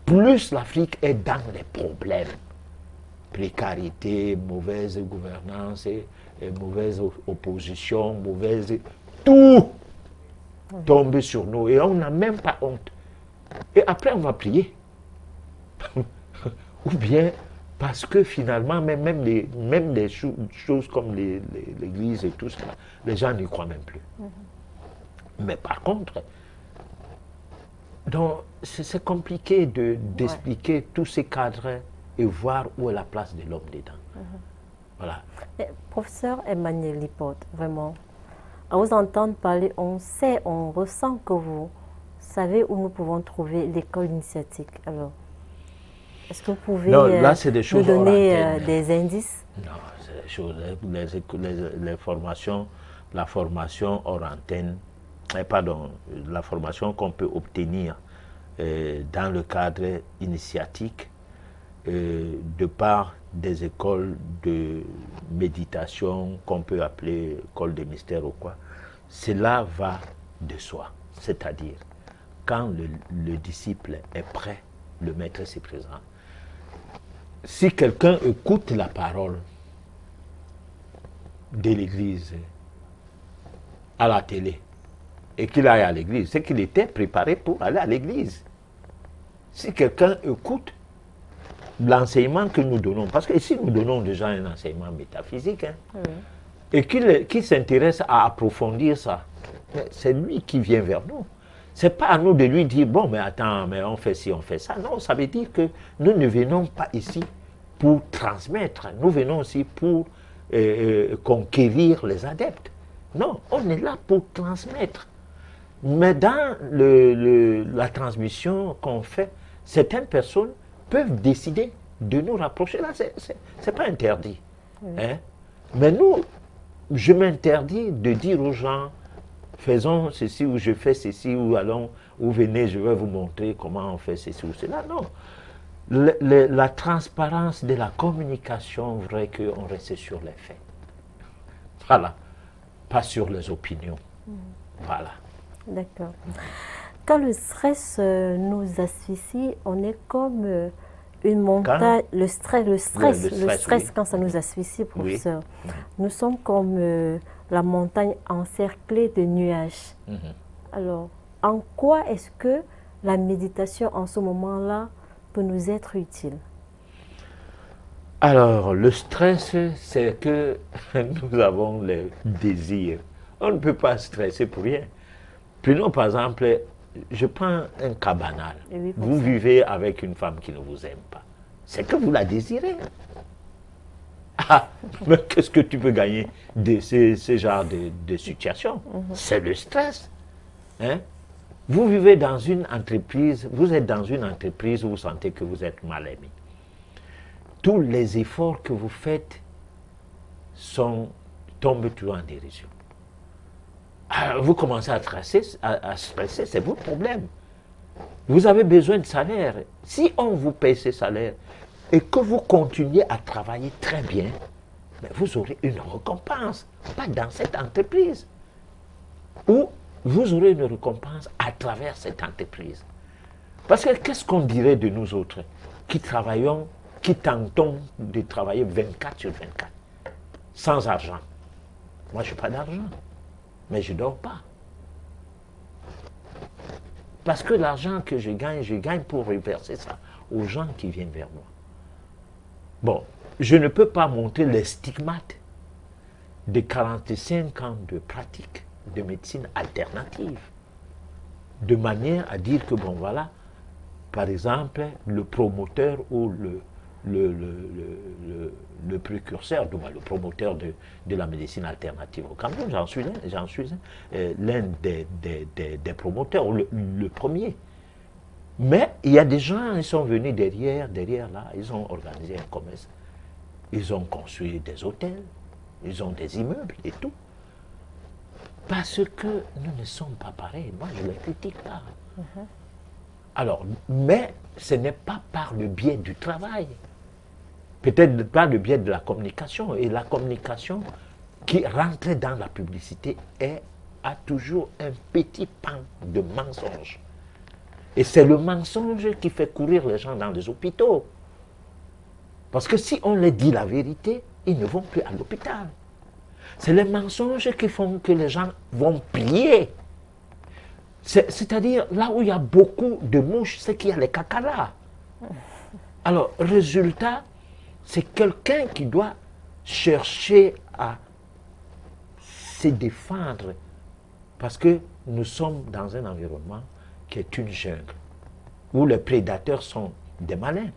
plus l'Afrique est dans les problèmes. Précarité, mauvaise gouvernance, et mauvaise opposition, mauvaise... Tout tombe sur nous et on n'a même pas honte. Et après, on va prier. Ou bien, parce que finalement, même les choses comme l'église et tout ça, les gens n'y croient même plus. Mais par contre, c'est compliqué d'expliquer tous ces cadres et voir où est la place de l'homme dedans. Voilà. Mais, professeur Emmanuel Lipote, vraiment, à vous entendre parler, on sait, on ressent que vous savez où nous pouvons trouver l'école initiatique. Alors, est-ce que vous pouvez nous donner des indices? Non, c'est des choses, les formations, la formation hors antenne, la formation qu'on peut obtenir dans le cadre initiatique, de par des écoles de méditation qu'on peut appeler école de mystère ou quoi, cela va de soi. C'est-à-dire, quand le disciple est prêt, le maître s'y présente. Si quelqu'un écoute la parole de l'église à la télé et qu'il aille à l'église, c'est qu'il était préparé pour aller à l'église. Si quelqu'un écoute l'enseignement que nous donnons, parce que ici nous donnons déjà un enseignement métaphysique, et qu'il s'intéresse à approfondir ça, c'est lui qui vient vers nous. Ce n'est pas à nous de lui dire, bon, mais attends, mais on fait ci, on fait ça. Non, ça veut dire que nous ne venons pas ici pour transmettre, nous venons aussi pour conquérir les adeptes. Non, on est là pour transmettre. Mais dans la transmission qu'on fait, certaines personnes peuvent décider de nous rapprocher. Là, ce n'est pas interdit. Hein? Mais nous, je m'interdis de dire aux gens, faisons ceci ou je fais ceci ou allons, ou venez, je vais vous montrer comment on fait ceci ou cela. Non. La transparence de la communication voudrait qu'on reste sur les faits. Voilà. Pas sur les opinions. Voilà. D'accord. Quand le stress nous asphyxie, on est comme une montagne. Le stress, quand ça nous asphyxie, professeur. Oui. Nous sommes comme la montagne encerclée de nuages. Alors, en quoi est-ce que la méditation en ce moment-là peut nous être utile? Alors, le stress, c'est que nous avons les désirs. On ne peut pas stresser pour rien. Prenons par exemple, je prends un cas banal. Oui, vous vivez avec une femme qui ne vous aime pas. C'est que vous la désirez. Ah, mais qu'est-ce que tu peux gagner de ce genre de situation? C'est le stress. Hein? Vous vivez dans une entreprise, vous êtes dans une entreprise où vous sentez que vous êtes mal aimé. Tous les efforts que vous faites tombent toujours en dérision. Alors, vous commencez à stresser, c'est votre problème. Vous avez besoin de salaire. Si on vous paye ce salaire et que vous continuez à travailler très bien, mais vous aurez une récompense, pas dans cette entreprise. Ou vous aurez une récompense à travers cette entreprise. Parce que qu'est-ce qu'on dirait de nous autres qui travaillons, qui tentons de travailler 24 sur 24, sans argent? Moi, je n'ai pas d'argent, mais je ne dors pas. Parce que l'argent que je gagne pour reverser ça aux gens qui viennent vers moi. Bon, je ne peux pas montrer les stigmates de 45 ans de pratique de médecine alternative, de manière à dire que, bon, voilà, par exemple, le promoteur ou le précurseur, le promoteur de la médecine alternative au Cameroun, j'en suis l'un des promoteurs, le premier. Mais il y a des gens, ils sont venus derrière là, ils ont organisé un commerce, ils ont construit des hôtels, ils ont des immeubles et tout. Parce que nous ne sommes pas pareils. Moi, je ne les critique pas. Alors, mais ce n'est pas par le biais du travail. Peut-être par le biais de la communication. Et la communication qui rentre dans la publicité a toujours un petit pan de mensonge. Et c'est le mensonge qui fait courir les gens dans les hôpitaux. Parce que si on leur dit la vérité, ils ne vont plus à l'hôpital. C'est les mensonges qui font que les gens vont plier. C'est-à-dire, là où il y a beaucoup de mouches, c'est qu'il y a les cacaras. Alors, résultat, c'est quelqu'un qui doit chercher à se défendre. Parce que nous sommes dans un environnement qui est une jungle, où les prédateurs sont des malins.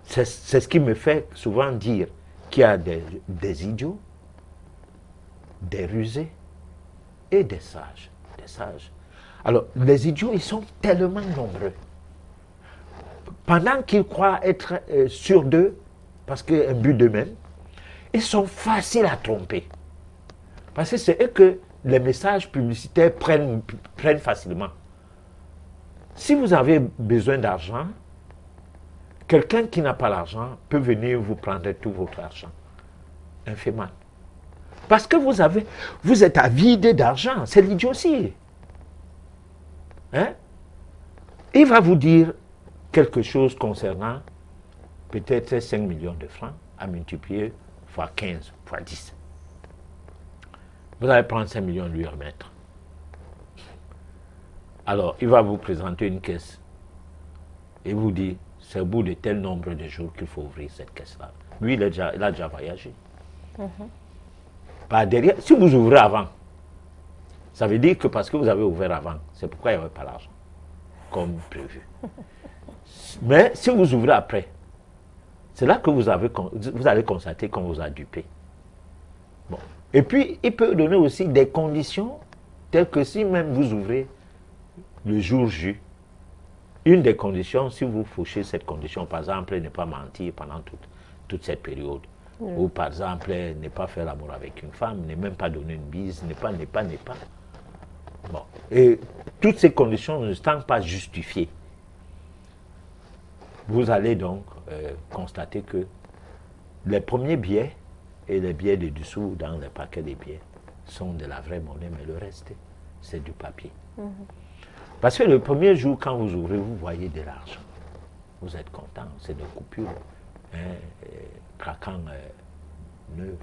C'est ce qui me fait souvent dire qu'il y a des idiots, des rusés et des sages. Alors, les idiots, ils sont tellement nombreux. Pendant qu'ils croient être sûrs d'eux, parce qu'il y a un but d'eux-mêmes, ils sont faciles à tromper. Parce que c'est eux que les messages publicitaires prennent facilement. Si vous avez besoin d'argent, quelqu'un qui n'a pas l'argent peut venir vous prendre tout votre argent. Un fait mal. Parce que vous êtes avide d'argent, c'est l'idiotie. Hein? Il va vous dire quelque chose concernant peut-être 5 millions de francs à multiplier fois 15, fois 10. Vous allez prendre 5 millions et lui remettre. Alors, il va vous présenter une caisse et vous dit, c'est au bout de tel nombre de jours qu'il faut ouvrir cette caisse-là. Lui, il a déjà voyagé. Par derrière, si vous ouvrez avant, ça veut dire que parce que vous avez ouvert avant, c'est pourquoi il n'y avait pas l'argent, comme prévu. Mais si vous ouvrez après, c'est là que vous allez constater qu'on vous a dupé. Bon. Et puis, il peut donner aussi des conditions telles que si même vous ouvrez le jour J, une des conditions, si vous fauchez cette condition, par exemple, ne pas mentir pendant toute cette période, ou par exemple, ne pas faire l'amour avec une femme, ne même pas donner une bise, ne pas. Bon. Et toutes ces conditions ne sont pas justifiées. Vous allez donc constater que les premiers billets et les billets de dessous dans les paquets des billets sont de la vraie monnaie, mais le reste, c'est du papier. Parce que le premier jour, quand vous ouvrez, vous voyez de l'argent. Vous êtes content, c'est des coupures, craquant neuves.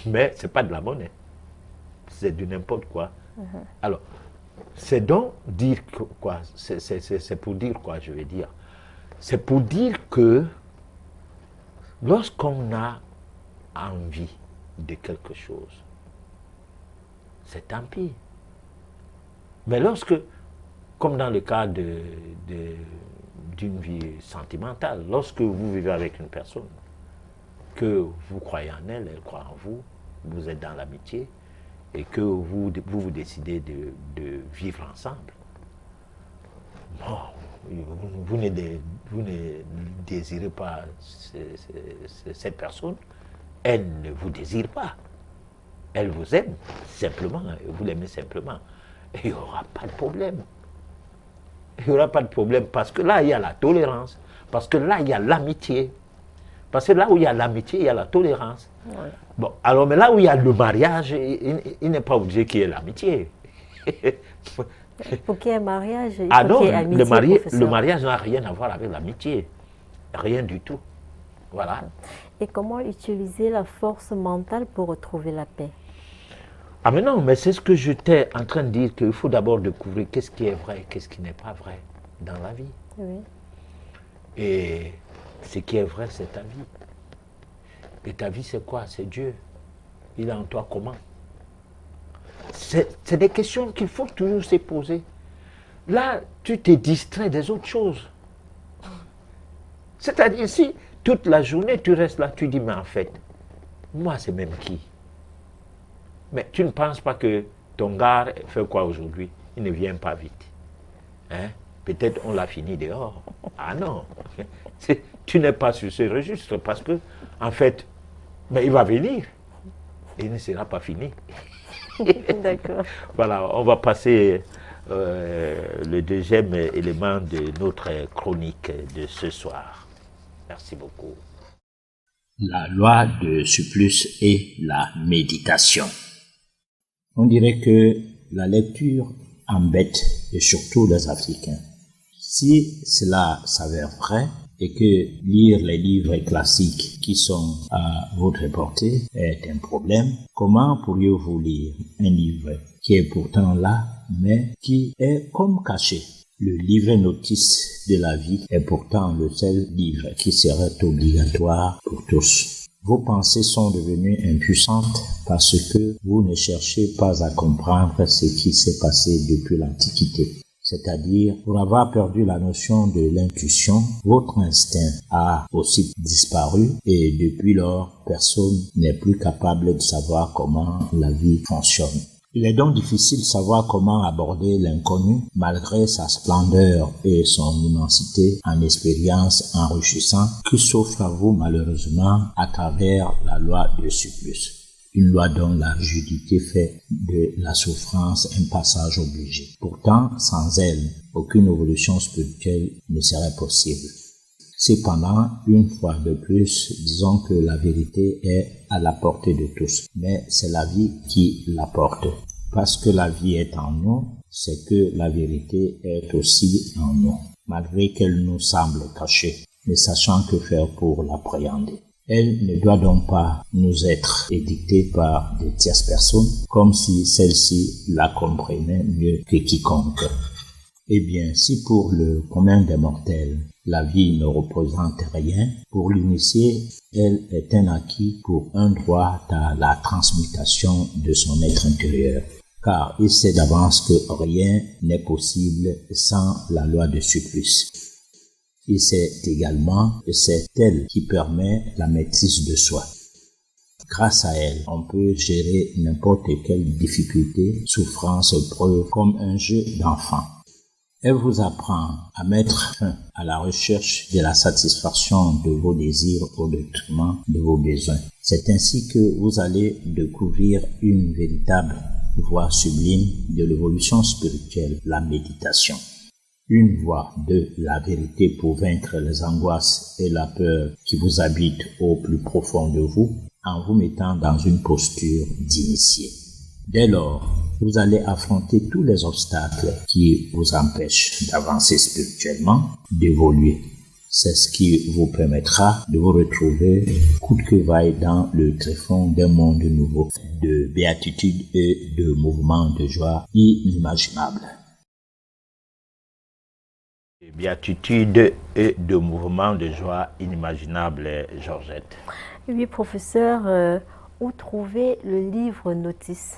Mais ce n'est pas de la monnaie. C'est du n'importe quoi. Alors, c'est donc dire quoi? C'est pour dire quoi, je vais dire. C'est pour dire que lorsqu'on a envie de quelque chose, c'est tant pis. Mais lorsque, comme dans le cas d'une vie sentimentale, lorsque vous vivez avec une personne, que vous croyez en elle, elle croit en vous, vous êtes dans l'amitié, et que vous décidez de vivre ensemble, bon, vous ne désirez pas cette personne, elle ne vous désire pas. Elle vous aime simplement, vous l'aimez simplement. Et il n'y aura pas de problème. Il n'y aura pas de problème parce que là, il y a la tolérance. Parce que là, il y a l'amitié. Parce que là où il y a l'amitié, il y a la tolérance. Ouais. Bon, alors, mais là où il y a le mariage, il n'est pas obligé qu'il y ait l'amitié. Pour qu'il y ait un mariage, il faut qu'il y ait amitié, le mariage n'a rien à voir avec l'amitié. Rien du tout. Voilà. Et comment utiliser la force mentale pour retrouver la paix? Ah mais non, mais c'est ce que j'étais en train de dire, qu'il faut d'abord découvrir qu'est-ce qui est vrai, qu'est-ce qui n'est pas vrai dans la vie. Oui. Et ce qui est vrai, c'est ta vie. Et ta vie, c'est quoi? C'est Dieu. Il est en toi comment? C'est des questions qu'il faut toujours se poser. Là, tu te distrais des autres choses. C'est-à-dire, si toute la journée, tu restes là, tu dis, mais en fait, moi, c'est même qui? Mais tu ne penses pas que ton gars fait quoi aujourd'hui? Il ne vient pas vite. Hein? Peut-être on l'a fini dehors. Ah non. Tu n'es pas sur ce registre parce que, en fait, mais il va venir. et il ne sera pas fini. D'accord. Voilà, on va passer le deuxième élément de notre chronique de ce soir. Merci beaucoup. La loi de surplus et la méditation. On dirait que la lecture embête, et surtout les Africains. Si cela s'avère vrai, et que lire les livres classiques qui sont à votre portée est un problème, comment pourriez-vous lire un livre qui est pourtant là, mais qui est comme caché? Le livre notice de la vie est pourtant le seul livre qui serait obligatoire pour tous. Vos pensées sont devenues impuissantes parce que vous ne cherchez pas à comprendre ce qui s'est passé depuis l'Antiquité. C'est-à-dire, pour avoir perdu la notion de l'intuition, votre instinct a aussi disparu et depuis lors, personne n'est plus capable de savoir comment la vie fonctionne. Il est donc difficile de savoir comment aborder l'inconnu malgré sa splendeur et son immensité en expérience enrichissante qui s'offre à vous malheureusement à travers la loi de surplus. Une loi dont la rigidité fait de la souffrance un passage obligé. Pourtant, sans elle, aucune évolution spirituelle ne serait possible. Cependant, une fois de plus, disons que la vérité est à la portée de tous, mais c'est la vie qui la porte. Parce que la vie est en nous, c'est que la vérité est aussi en nous, malgré qu'elle nous semble cachée, ne sachant que faire pour l'appréhender. Elle ne doit donc pas nous être édictée par des tierces personnes, comme si celles-ci la comprenaient mieux que quiconque. Eh bien, si pour le commun des mortels, la vie ne représente rien, pour l'initié, elle est un acquis pour un droit à la transmutation de son être intérieur. Car il sait d'avance que rien n'est possible sans la loi de surplus. Et c'est également que c'est elle qui permet la maîtrise de soi. Grâce à elle, on peut gérer n'importe quelle difficulté, souffrance, preuve comme un jeu d'enfant. Elle vous apprend à mettre fin à la recherche de la satisfaction de vos désirs au détriment de vos besoins. C'est ainsi que vous allez découvrir une véritable voie sublime de l'évolution spirituelle, la méditation. Une voie de la vérité pour vaincre les angoisses et la peur qui vous habitent au plus profond de vous en vous mettant dans une posture d'initié. Dès lors, vous allez affronter tous les obstacles qui vous empêchent d'avancer spirituellement, d'évoluer. C'est ce qui vous permettra de vous retrouver coûte que vaille dans le tréfonds d'un monde nouveau, de béatitude et de mouvements de joie inimaginables. Béatitude et de mouvements de joie inimaginables, Georgette. Oui, professeur, où trouver le livre notice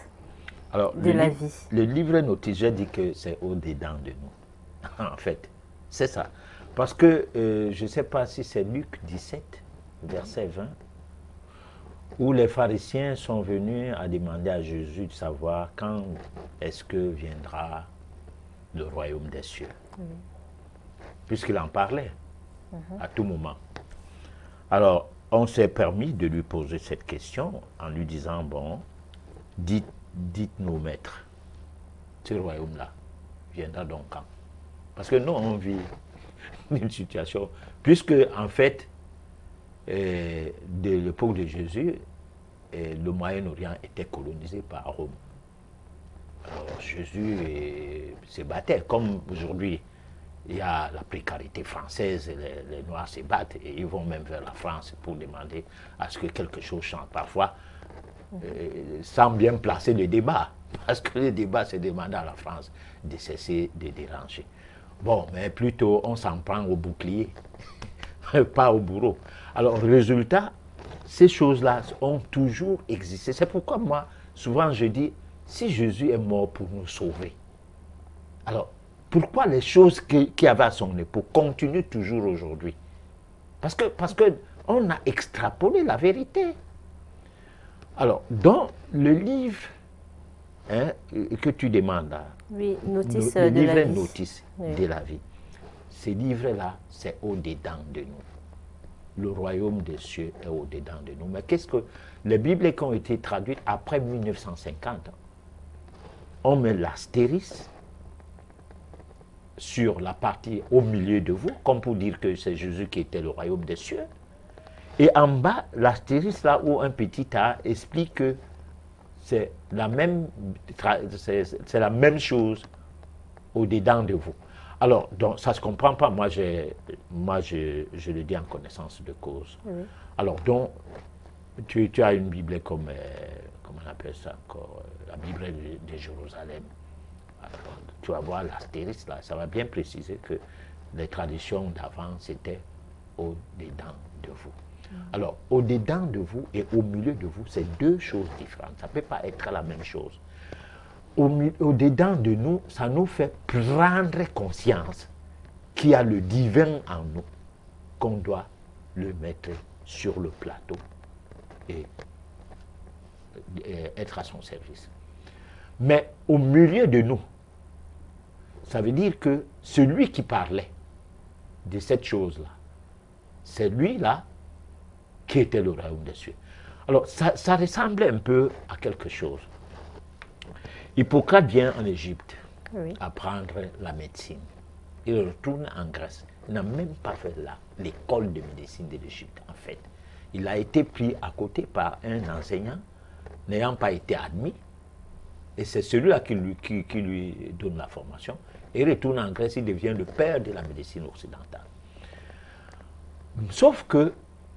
de la vie? Le livre notice, j'ai dit que c'est au-dedans de nous. En fait, c'est ça. Parce que je ne sais pas si c'est Luc 17, verset 20, où les pharisiens sont venus à demander à Jésus de savoir quand est-ce que viendra le royaume des cieux. Puisqu'il en parlait à tout moment. Alors, on s'est permis de lui poser cette question en lui disant, bon, dites-nous, maître, ce royaume-là viendra donc quand? Parce que nous, on vit une situation, puisque en fait, de l'époque de Jésus, le Moyen-Orient était colonisé par Rome. Alors, Jésus se battait, comme aujourd'hui, il y a la précarité française, les Noirs se battent et ils vont même vers la France pour demander à ce que quelque chose change. Parfois, sans bien placer le débat, parce que le débat se demande à la France de cesser de déranger. Bon, mais plutôt on s'en prend au bouclier, pas au bourreau. Alors, résultat, ces choses-là ont toujours existé. C'est pourquoi moi, souvent je dis, si Jésus est mort pour nous sauver, alors, pourquoi les choses qui avaient à son époque continuent toujours aujourd'hui? Parce que on a extrapolé la vérité. Alors, dans le livre que tu demandes là, oui, notice le de livre la vie. Notice de la vie, ces livres-là, c'est au-dedans de nous. le royaume des cieux est au-dedans de nous. Mais qu'est-ce que les Bibles qui ont été traduites après 1950, on met l'astérisque sur la partie au milieu de vous, comme pour dire que c'est Jésus qui était le royaume des cieux. Et en bas, l'astérisque là où un petit A explique que c'est la même chose au-dedans de vous. Alors, donc, ça ne se comprend pas. Moi, je le dis en connaissance de cause. Oui. Alors, donc, tu as une Bible comme, comment on appelle ça encore, la Bible de Jérusalem. Alors, tu vas voir l'astérisque là, ça va bien préciser que les traditions d'avant, c'était au-dedans de vous. Alors, au-dedans de vous et au milieu de vous, c'est deux choses différentes. Ça ne peut pas être la même chose. Au-dedans de nous, ça nous fait prendre conscience qu'il y a le divin en nous, qu'on doit le mettre sur le plateau et être à son service. Mais au milieu de nous, ça veut dire que celui qui parlait de cette chose-là, c'est lui-là qui était le royaume des cieux. Alors, ça ressemble un peu à quelque chose. Hippocrate vient en Égypte apprendre la médecine. Il retourne en Grèce. Il n'a même pas fait là l'école de médecine de l'Égypte, en fait. Il a été pris à côté par un enseignant, n'ayant pas été admis. Et c'est celui-là qui lui donne la formation. Et il retourne en Grèce, il devient le père de la médecine occidentale. Sauf que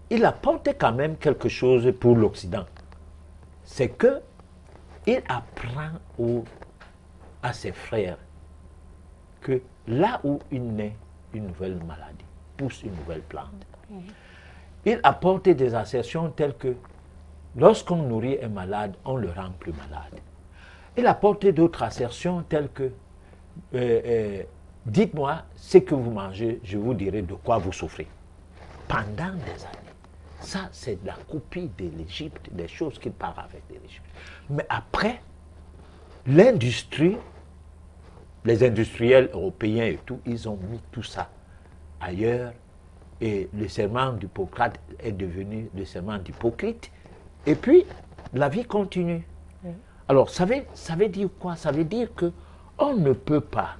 il apportait quand même quelque chose pour l'Occident. C'est que il apprend à ses frères que là où il naît une nouvelle maladie, pousse une nouvelle plante. Il apportait des assertions telles que lorsqu'on nourrit un malade, on le rend plus malade. Il apportait d'autres assertions telles que dites-moi ce que vous mangez, je vous dirai de quoi vous souffrez. Pendant des années. Ça, c'est la copie de l'Égypte, des choses qu'il part avec de l'Égypte. Mais après, l'industrie, les industriels européens et tout, ils ont mis tout ça ailleurs. Et le serment d'Hippocrate est devenu le serment d'Hypocrite. Et puis, la vie continue. Oui. Alors, ça veut dire quoi? Ça veut dire qu'on ne peut pas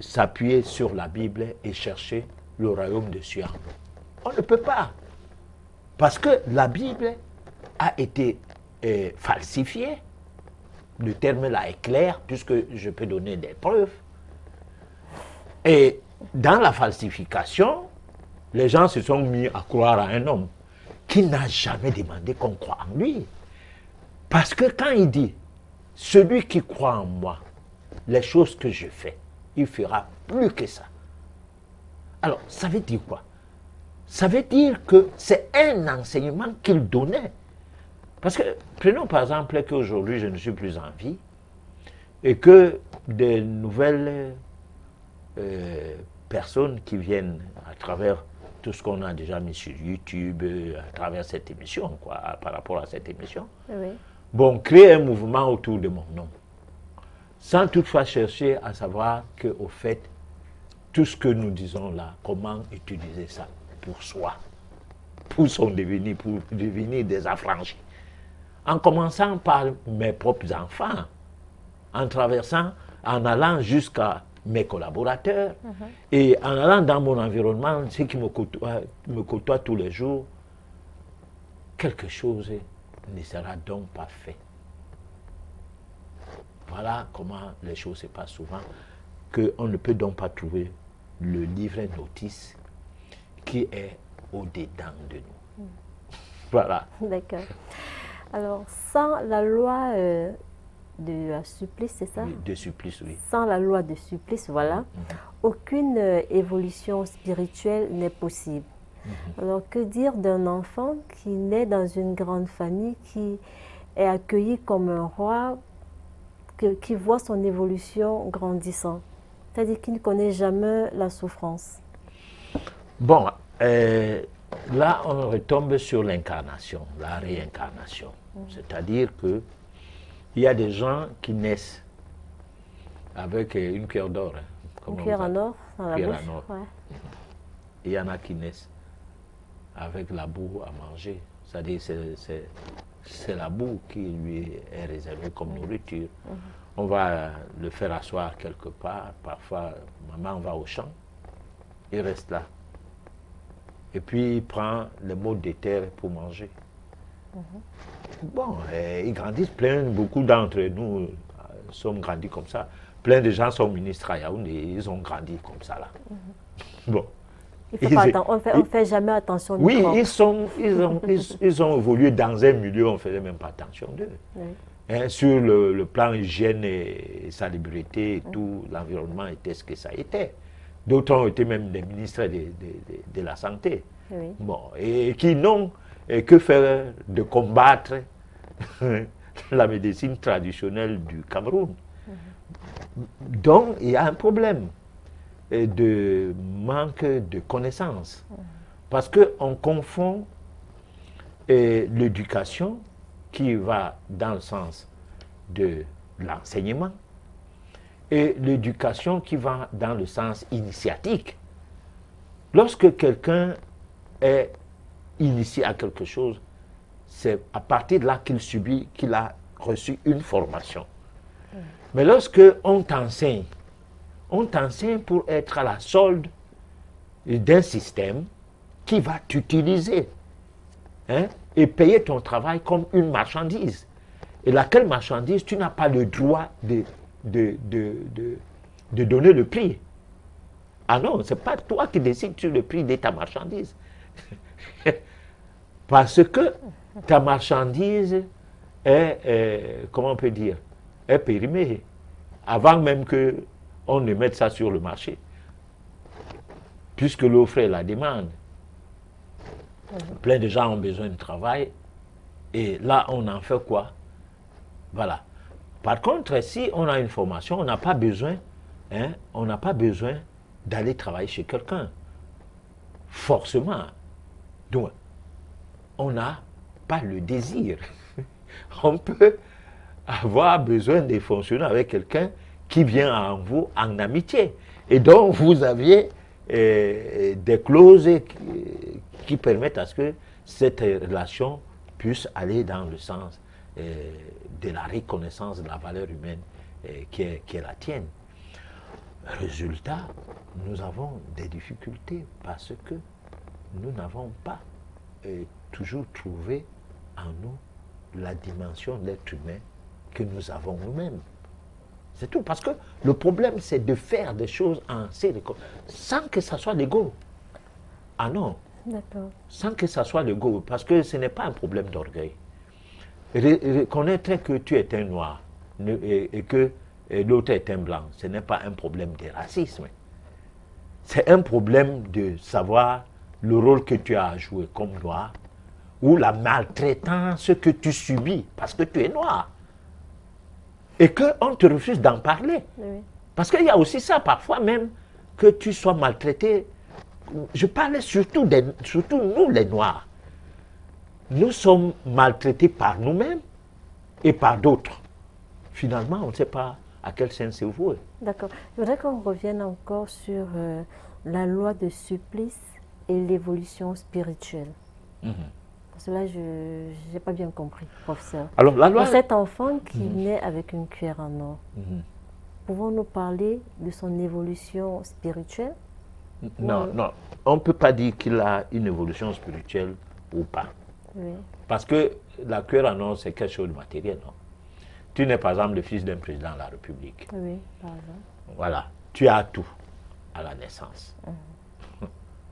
s'appuyer sur la Bible et chercher le royaume de cieux. On ne peut pas. Parce que la Bible a été falsifiée. Le terme là est clair, puisque je peux donner des preuves. Et dans la falsification, les gens se sont mis à croire à un homme qui n'a jamais demandé qu'on croie en lui. Parce que quand il dit, celui qui croit en moi, les choses que je fais, il fera plus que ça. Alors, ça veut dire quoi? Ça veut dire que c'est un enseignement qu'il donnait. Parce que, prenons par exemple qu'aujourd'hui je ne suis plus en vie et que des nouvelles personnes qui viennent à travers tout ce qu'on a déjà mis sur YouTube, à travers cette émission, quoi, par rapport à cette émission, oui. Bon, créer un mouvement autour de mon nom, sans toutefois chercher à savoir qu'au fait, tout ce que nous disons là, comment utiliser ça pour soi, pour son devenir, pour devenir des affranchis. En commençant par mes propres enfants, en traversant, en allant jusqu'à mes collaborateurs, et en allant dans mon environnement, ceux qui me côtoient tous les jours, quelque chose ne sera donc pas fait. Voilà comment les choses se passent souvent, qu'on ne peut donc pas trouver le livret notice qui est au-dedans de nous. Voilà. D'accord. Alors, sans la loi de supplice, c'est ça? Oui, de supplice, oui. Sans la loi de supplice, voilà, aucune évolution spirituelle n'est possible. Alors, que dire d'un enfant qui naît dans une grande famille, qui est accueilli comme un roi, qui voit son évolution grandissant? C'est-à-dire qu'il ne connaît jamais la souffrance. Bon, là, on retombe sur l'incarnation, la réincarnation. C'est-à-dire qu'il y a des gens qui naissent avec une cuillère d'or. Une cuillère en or dans la bouche. Ouais. et il y en a qui naissent avec la boue à manger. C'est-à-dire c'est la boue qui lui est réservée comme nourriture. On va le faire asseoir quelque part. Parfois, maman va au champ, il reste là. Et puis, il prend les mots de terre pour manger. Bon, ils grandissent plein, beaucoup d'entre nous sommes grandis comme ça. Plein de gens sont ministres à Yaoundé, ils ont grandi comme ça là. Bon. On ne fait jamais attention aux oui, microbes. ils ont évolué dans un milieu, on ne faisait même pas attention d'eux. Oui. Hein, sur le plan hygiène et salubrité et tout, l'environnement était ce que ça était. D'autres ont été même des ministres de la Santé. Oui. Bon, et qui n'ont que faire de combattre la médecine traditionnelle du Cameroun. Donc, il y a un problème de manque de connaissances. Parce qu'on confond l'éducation qui va dans le sens de l'enseignement et l'éducation qui va dans le sens initiatique. Lorsque quelqu'un est initié à quelque chose, c'est à partir de là qu'il subit, qu'il a reçu une formation. Mais lorsque on t'enseigne pour être à la solde d'un système qui va t'utiliser, hein, et payer ton travail comme une marchandise. Et laquelle marchandise, tu n'as pas le droit de donner le prix. Ah non, ce n'est pas toi qui décides sur le prix de ta marchandise. Parce que ta marchandise est, comment on peut dire, est périmée. Avant même qu'on ne mette ça sur le marché. Puisque l'offre et la demande. Plein de gens ont besoin de travail. Et là, on en fait quoi? Voilà. Par contre, si on a une formation, on n'a pas besoin, hein, on n'a pas besoin d'aller travailler chez quelqu'un. Forcément. Donc, on n'a pas le désir. On peut avoir besoin de fonctionner avec quelqu'un qui vient en vous en amitié. Et donc, vous aviez des clauses qui permettent à ce que cette relation puisse aller dans le sens de la reconnaissance de la valeur humaine qui est la tienne. Résultat, nous avons des difficultés parce que nous n'avons pas toujours trouvé en nous la dimension de l'être humain que nous avons nous-mêmes. C'est tout. Parce que le problème, c'est de faire des choses sans que ça soit l'ego. Ah non. D'accord. Sans que ça soit l'ego. Parce que ce n'est pas un problème d'orgueil. Reconnaître que tu es un noir et que l'autre est un blanc, ce n'est pas un problème de racisme. C'est un problème de savoir le rôle que tu as à jouer comme noir ou la maltraitance que tu subis parce que tu es noir. Et qu'on te refuse d'en parler. Oui. Parce qu'il y a aussi ça, parfois même, que tu sois maltraité. Je parlais surtout nous les Noirs. Nous sommes maltraités par nous-mêmes et par d'autres. Finalement, on ne sait pas à quel sens c'est voué. D'accord. Je voudrais qu'on revienne encore sur la loi de supplice et l'évolution spirituelle. Parce que là, je n'ai pas bien compris, professeur. Alors, la loi... Pour cet enfant qui naît avec une cuillère en or, pouvons-nous parler de son évolution spirituelle? Non, non. On ne peut pas dire qu'il a une évolution spirituelle ou pas. Oui. Parce que la cuillère en or, c'est quelque chose de matériel, non? Tu n'es par exemple le fils d'un président de la République. Oui, par exemple. Voilà. Tu as tout à la naissance.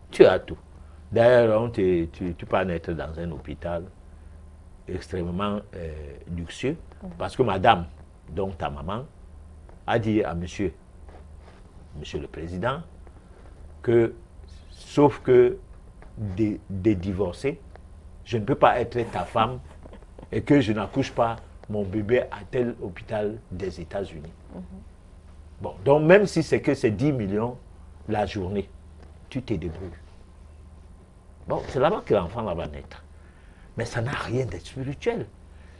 Tu as tout. D'ailleurs, tu peux naître dans un hôpital extrêmement luxueux, parce que madame, donc ta maman, a dit à monsieur le président, que, sauf que des divorcés, je ne peux pas être ta femme et que je n'accouche pas mon bébé à tel hôpital des États-Unis. Bon, donc même si c'est que c'est 10 millions la journée, tu te débrouilles. Bon, c'est là-bas que l'enfant va naître. Mais ça n'a rien de spirituel.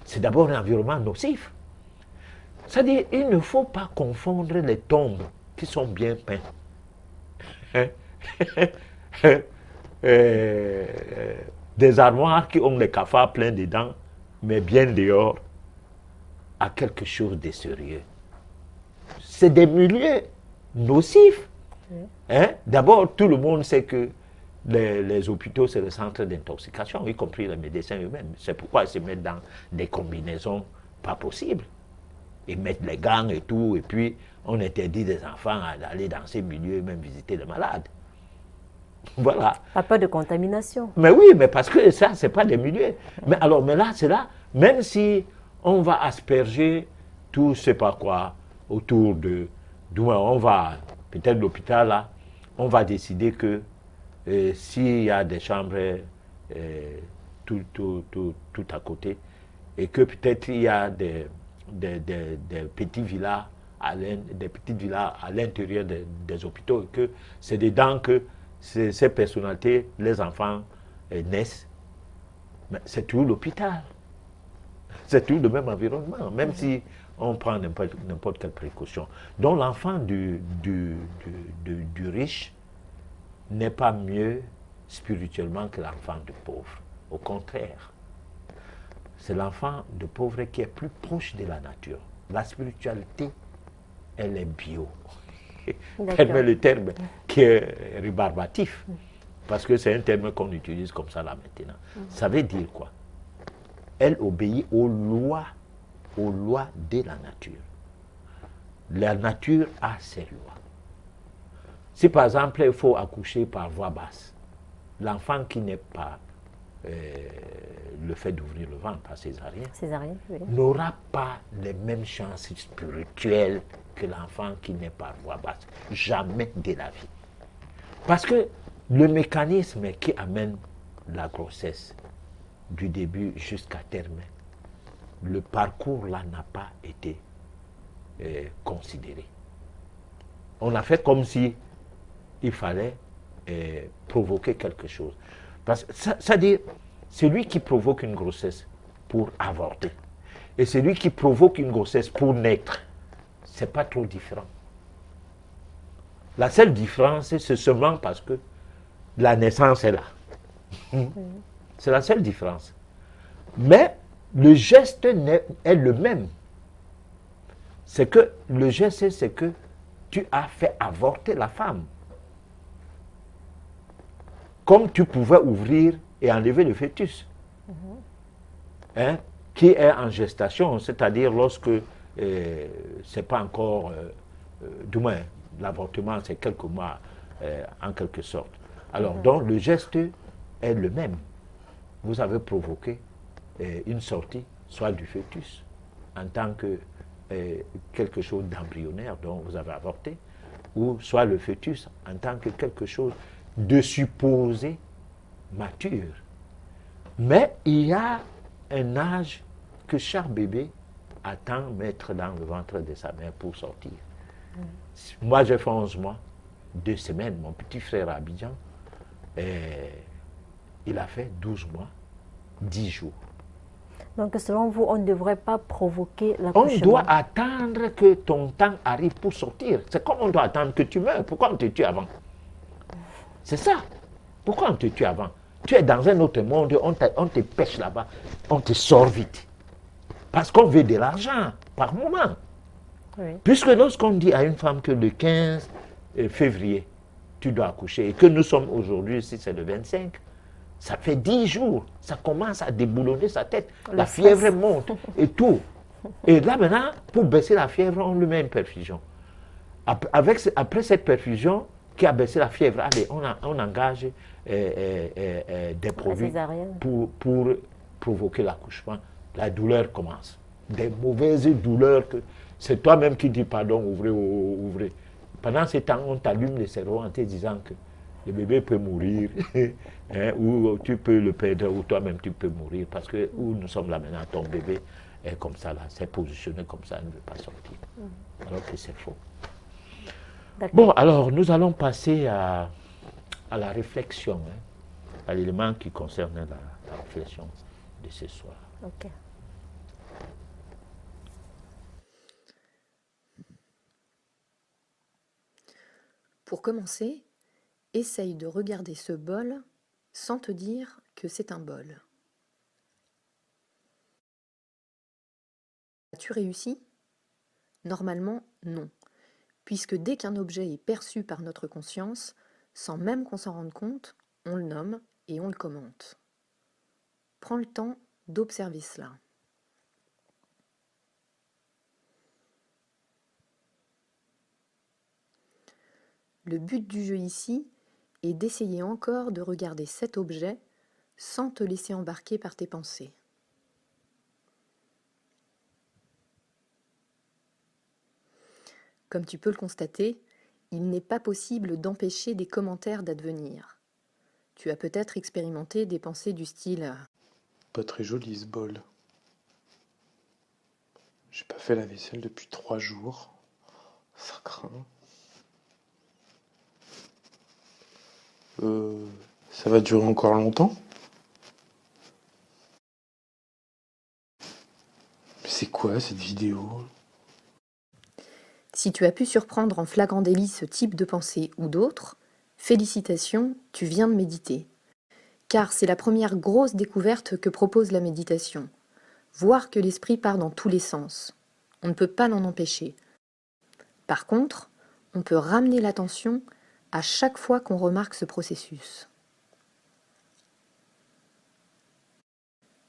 C'est d'abord un environnement nocif. C'est-à-dire, il ne faut pas confondre les tombes qui sont bien peintes. des armoires qui ont les cafards pleins dedans, mais bien dehors, à quelque chose de sérieux. C'est des milieux nocifs. Hein? D'abord, tout le monde sait que les hôpitaux, c'est le centre d'intoxication, y compris les médecins eux-mêmes. C'est pourquoi ils se mettent dans des combinaisons pas possibles. Ils mettent les gants et tout, et puis on interdit des enfants d'aller dans ces milieux, même visiter les malades. Voilà. Pas de contamination. Mais oui, mais parce que ça, ce n'est pas des milieux. Mais alors, mais là, c'est là, même si on va asperger tout, je ne sais pas quoi, autour d'où on va, peut-être l'hôpital, là, on va décider que s'il y a des chambres tout à côté, et que peut-être il y a des petits villas des petites villas à l'intérieur des hôpitaux, et que c'est dedans que ces personnalités, les enfants naissent. Mais c'est toujours l'hôpital. C'est toujours le même environnement, même si on prend n'importe quelle précaution. Donc l'enfant du riche n'est pas mieux spirituellement que l'enfant du pauvre. Au contraire, c'est l'enfant de pauvre qui est plus proche de la nature. La spiritualité, elle est bio. Elle met le terme qui est rébarbatif, parce que c'est un terme qu'on utilise comme ça là maintenant. Ça veut dire quoi? Elle obéit aux lois de la nature. La nature a ses lois. Si par exemple il faut accoucher par voie basse, l'enfant qui n'est pas le fait d'ouvrir le ventre par césarienne, oui, n'aura pas les mêmes chances spirituelles que l'enfant qui n'est pas voie basse. Jamais de la vie. Parce que le mécanisme qui amène la grossesse du début jusqu'à terme, le parcours là n'a pas été considéré. On a fait comme si il fallait provoquer quelque chose. Parce que c'est-à-dire, celui qui provoque une grossesse pour avorter et celui qui provoque une grossesse pour naître, c'est pas trop différent. La seule différence, c'est seulement parce que la naissance est là. C'est la seule différence. Mais le geste est le même. C'est que le geste, c'est que tu as fait avorter la femme. Comme tu pouvais ouvrir et enlever le fœtus, hein, qui est en gestation, c'est-à-dire lorsque c'est pas encore, du moins, l'avortement, c'est quelques mois en quelque sorte. Alors, donc, le geste est le même. Vous avez provoqué une sortie, soit du fœtus, en tant que quelque chose d'embryonnaire dont vous avez avorté, ou soit le fœtus en tant que quelque chose de supposé mature. Mais il y a un âge que chaque bébé attend mettre dans le ventre de sa mère pour sortir. Moi, j'ai fait 11 mois, 2 semaines. Mon petit frère à Abidjan, il a fait 12 mois, 10 jours. Donc, selon vous, on ne devrait pas provoquer l'accouchement. On doit attendre que ton temps arrive pour sortir. C'est comme on doit attendre que tu meurs. Pourquoi on te tue avant? C'est ça. Pourquoi on te tue avant? Tu es dans un autre monde, on te pêche là-bas, on te sort vite. Parce qu'on veut de l'argent, par moment. Oui. Puisque lorsqu'on dit à une femme que le 15 février, tu dois accoucher, et que nous sommes aujourd'hui, si c'est le 25, ça fait 10 jours, ça commence à déboulonner sa tête, la fièvre monte et tout. Et là maintenant, pour baisser la fièvre, on lui met une perfusion. Après cette perfusion, qui a baissé la fièvre, allez, on engage des produits pour provoquer l'accouchement. La douleur commence. Des mauvaises douleurs que c'est toi-même qui dis pardon, ouvrez, ouvrez. Pendant ce temps, on t'allume le cerveau en te disant que le bébé peut mourir, hein, ou tu peux le perdre, ou toi-même tu peux mourir, parce que où nous sommes là maintenant, ton bébé est comme ça, là, c'est positionné comme ça, il ne veut pas sortir. Alors que c'est faux. Bon, alors nous allons passer à la réflexion, hein, à l'élément qui concerne la réflexion de ce soir. Ok. Pour commencer, essaye de regarder ce bol sans te dire que c'est un bol. As-tu réussi? Normalement, non, puisque dès qu'un objet est perçu par notre conscience, sans même qu'on s'en rende compte, on le nomme et on le commente. Prends le temps d'observer cela. Le but du jeu ici est d'essayer encore de regarder cet objet sans te laisser embarquer par tes pensées. Comme tu peux le constater, il n'est pas possible d'empêcher des commentaires d'advenir. Tu as peut-être expérimenté des pensées du style « Pas très joli ce bol. J'ai pas fait la vaisselle depuis 3 jours. Ça craint. Ça va durer encore longtemps? Mais c'est quoi cette vidéo? » Si tu as pu surprendre en flagrant délit ce type de pensée ou d'autres, félicitations, tu viens de méditer. Car c'est la première grosse découverte que propose la méditation. Voir que l'esprit part dans tous les sens. On ne peut pas l'en empêcher. Par contre, on peut ramener l'attention à chaque fois qu'on remarque ce processus.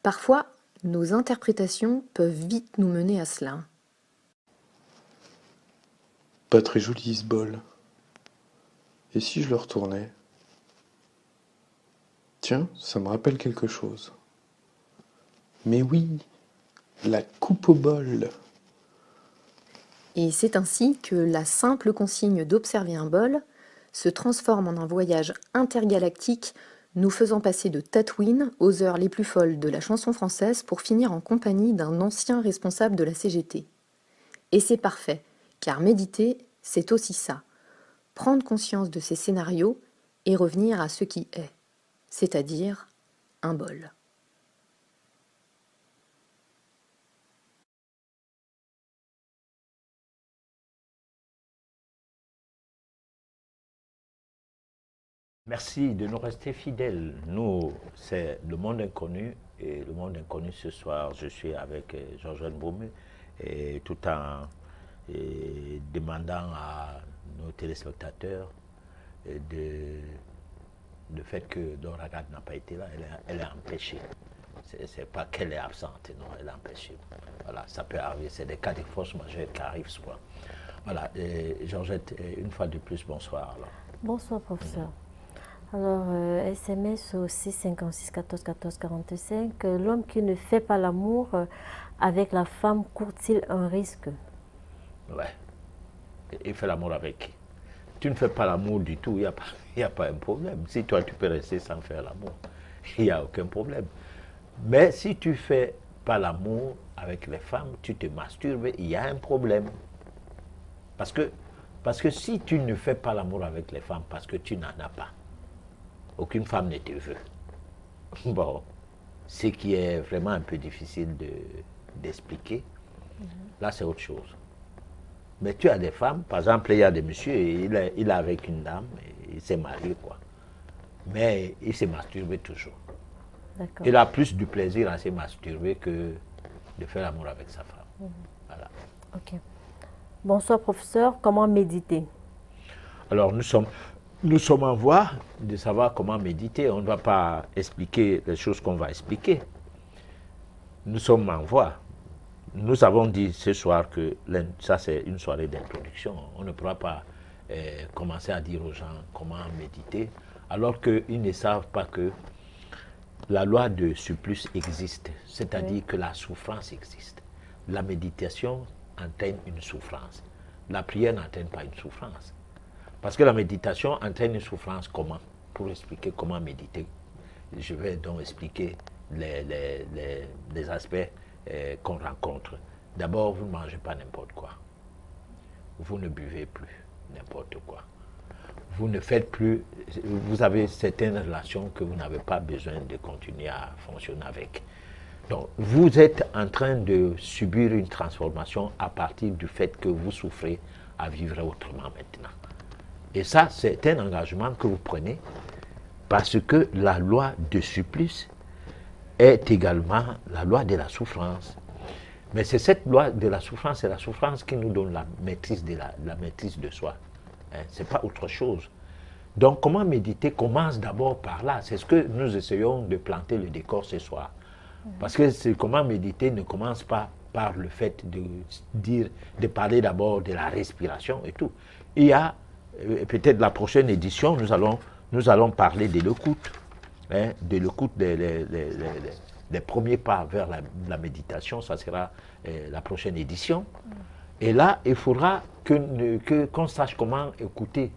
Parfois, nos interprétations peuvent vite nous mener à cela. Pas très joli ce bol. Et si je le retournais? Tiens, ça me rappelle quelque chose. Mais oui, la coupe au bol. Et c'est ainsi que la simple consigne d'observer un bol se transforme en un voyage intergalactique nous faisant passer de Tatooine aux heures les plus folles de la chanson française pour finir en compagnie d'un ancien responsable de la CGT. Et c'est parfait, car méditer, c'est aussi ça. Prendre conscience de ces scénarios et revenir à ce qui est, c'est-à-dire un bol. Merci de nous rester fidèles. Nous, c'est le monde inconnu. Et le monde inconnu, ce soir, je suis avec Georgette Boumé, et tout en demandant à nos téléspectateurs le fait que Dora Gad n'a pas été là, elle est empêchée. C'est pas qu'elle est absente, non, elle est empêchée. Voilà, ça peut arriver, c'est des cas de force majeure qui arrivent souvent. Voilà, Georgette, une fois de plus, bonsoir. Alors. Bonsoir, professeur. Alors, SMS au 6 56 14 14 45. L'homme qui ne fait pas l'amour avec la femme court-il un risque? Ouais. Il fait l'amour avec qui? Tu ne fais pas l'amour du tout, il n'y a pas un problème. Si toi, tu peux rester sans faire l'amour, il n'y a aucun problème. Mais si tu ne fais pas l'amour avec les femmes, tu te masturbes, il y a un problème. Parce que si tu ne fais pas l'amour avec les femmes parce que tu n'en as pas, aucune femme ne te veut. Bon, ce qui est vraiment un peu difficile d'expliquer, là c'est autre chose. Mais tu as des femmes, par exemple, il y a des messieurs, il est avec une dame, il s'est marié, quoi. Mais il s'est masturbé toujours. Il a plus du plaisir à se masturber que de faire l'amour avec sa femme. Voilà. Ok. Bonsoir, professeur. Comment méditer? Alors, nous sommes en voie de savoir comment méditer. On ne va pas expliquer les choses qu'on va expliquer. Nous sommes en voie. Nous avons dit ce soir que ça c'est une soirée d'introduction. On ne pourra pas commencer à dire aux gens comment méditer alors qu'ils ne savent pas que la loi de surplus existe, c'est-à-dire que la souffrance existe. La méditation entraîne une souffrance. La prière n'entraîne pas une souffrance. Parce que la méditation entraîne une souffrance comment? Pour expliquer comment méditer, je vais donc expliquer les aspects qu'on rencontre. D'abord, vous ne mangez pas n'importe quoi. Vous ne buvez plus n'importe quoi. Vous ne faites plus, vous avez certaines relations que vous n'avez pas besoin de continuer à fonctionner avec. Donc, vous êtes en train de subir une transformation à partir du fait que vous souffrez à vivre autrement maintenant. Et ça, c'est un engagement que vous prenez parce que la loi de supplice est également la loi de la souffrance. Mais c'est cette loi de la souffrance, c'est la souffrance qui nous donne la maîtrise de, la maîtrise de soi. Hein, ce n'est pas autre chose. Donc, comment méditer commence d'abord par là. C'est ce que nous essayons de planter le décor ce soir. Parce que comment méditer ne commence pas par le fait de parler d'abord de la respiration et tout. Il y a, peut-être la prochaine édition, nous allons parler de l'écoute. Hein, de l'écoute des premiers pas vers la méditation, ça sera la prochaine édition. Et là, il faudra qu'on sache comment écouter,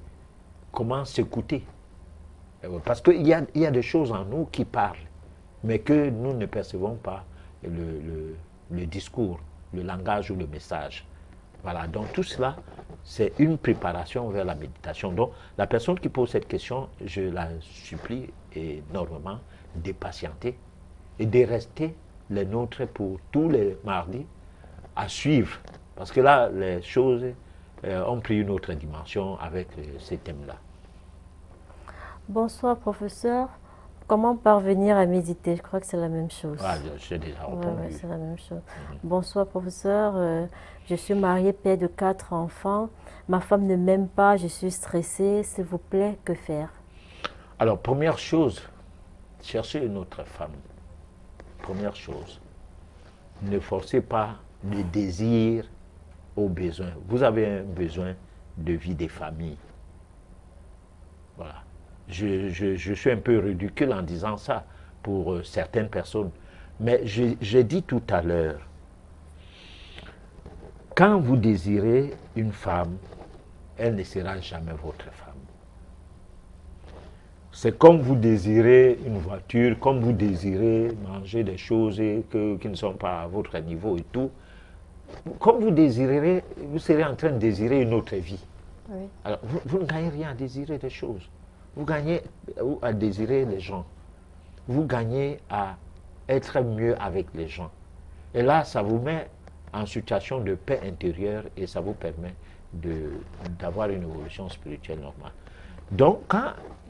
comment s'écouter. Parce qu'il y a des choses en nous qui parlent, mais que nous ne percevons pas le discours, le langage ou le message. Voilà, donc tout cela, c'est une préparation vers la méditation. Donc, la personne qui pose cette question, je la supplie énormément de patienter et de rester les nôtres pour tous les mardis à suivre. Parce que là, les choses ont pris une autre dimension avec ces thèmes-là. Bonsoir, professeur. Comment parvenir à méditer? Je crois que c'est la même chose. Ah, j'ai déjà répondu. Ouais, c'est la même chose. Bonsoir, professeur. Je suis mariée, père de 4 enfants. Ma femme ne m'aime pas, je suis stressée. S'il vous plaît, que faire? Alors, première chose, cherchez une autre femme. Première chose, ne forcez pas le désir au besoin. Vous avez un besoin de vie des familles. Voilà. Je suis un peu ridicule en disant ça pour certaines personnes. Mais j'ai dit tout à l'heure, quand vous désirez une femme, elle ne sera jamais votre femme. C'est comme vous désirez une voiture, comme vous désirez manger des choses qui ne sont pas à votre niveau et tout. Comme vous désirerez, vous serez en train de désirer une autre vie. Oui. Alors, vous ne gagnez rien à désirer des choses. Vous gagnez à désirer les gens. Vous gagnez à être mieux avec les gens. Et là, ça vous met en situation de paix intérieure et ça vous permet d'avoir une évolution spirituelle normale. Donc,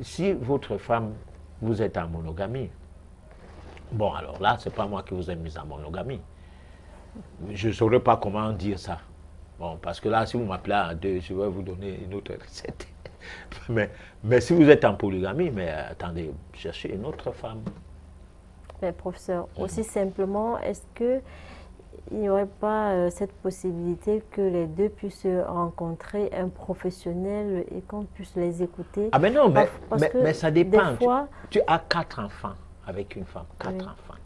si votre femme, vous êtes en monogamie, bon, alors là, ce n'est pas moi qui vous ai mis en monogamie. Je ne saurais pas comment dire ça. Bon, parce que là, si vous m'appelez à 2, je vais vous donner une autre recette. mais si vous êtes en polygamie, mais attendez, cherchez une autre femme. Mais professeur, aussi simplement, est-ce qu'il n'y aurait pas cette possibilité que les deux puissent rencontrer un professionnel et qu'on puisse les écouter? Ah mais non, Parce mais ça dépend. Des fois, tu as 4 enfants avec une femme, 4 oui. enfants.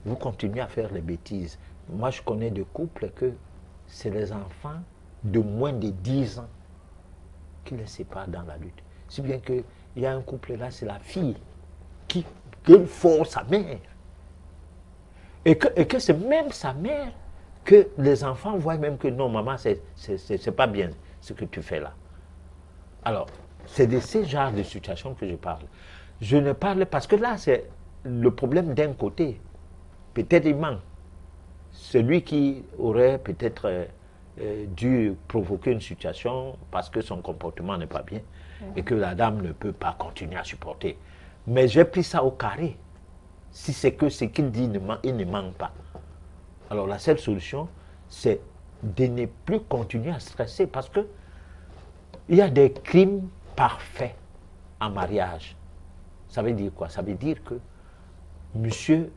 Vous continuez à faire les bêtises. Moi, je connais des couples que c'est les enfants de moins de 10 ans qui les séparent dans la lutte. Si bien qu'il y a un couple là, c'est la fille qui force sa mère. Et que c'est même sa mère que les enfants voient même que non, maman, c'est pas bien ce que tu fais là. Alors, c'est de ce genre de situation que je parle. Je ne parle parce que là, c'est le problème d'un côté. Peut-être il manque. Celui qui aurait peut-être dû provoquer une situation parce que son comportement n'est pas bien et que la dame ne peut pas continuer à supporter. Mais j'ai pris ça au carré. Si c'est que ce qu'il dit, il ne manque pas. Alors la seule solution, c'est de ne plus continuer à stresser parce que il y a des crimes parfaits en mariage. Ça veut dire quoi? Ça veut dire que monsieur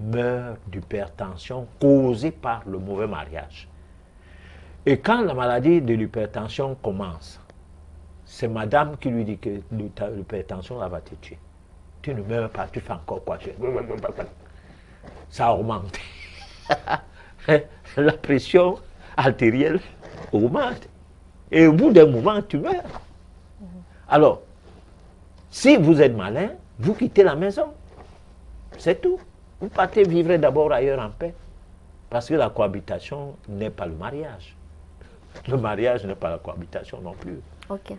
meurt d'hypertension causée par le mauvais mariage. Et quand la maladie de l'hypertension commence, c'est madame qui lui dit que l'hypertension va te tuer. Tu ne meurs pas, tu fais encore quoi? Ça augmente. La pression artérielle augmente. Et au bout d'un moment, tu meurs. Alors, si vous êtes malin, vous quittez la maison. C'est tout. Vous partez vivre d'abord ailleurs en paix. Parce que la cohabitation n'est pas le mariage. Le mariage n'est pas la cohabitation non plus. Ok.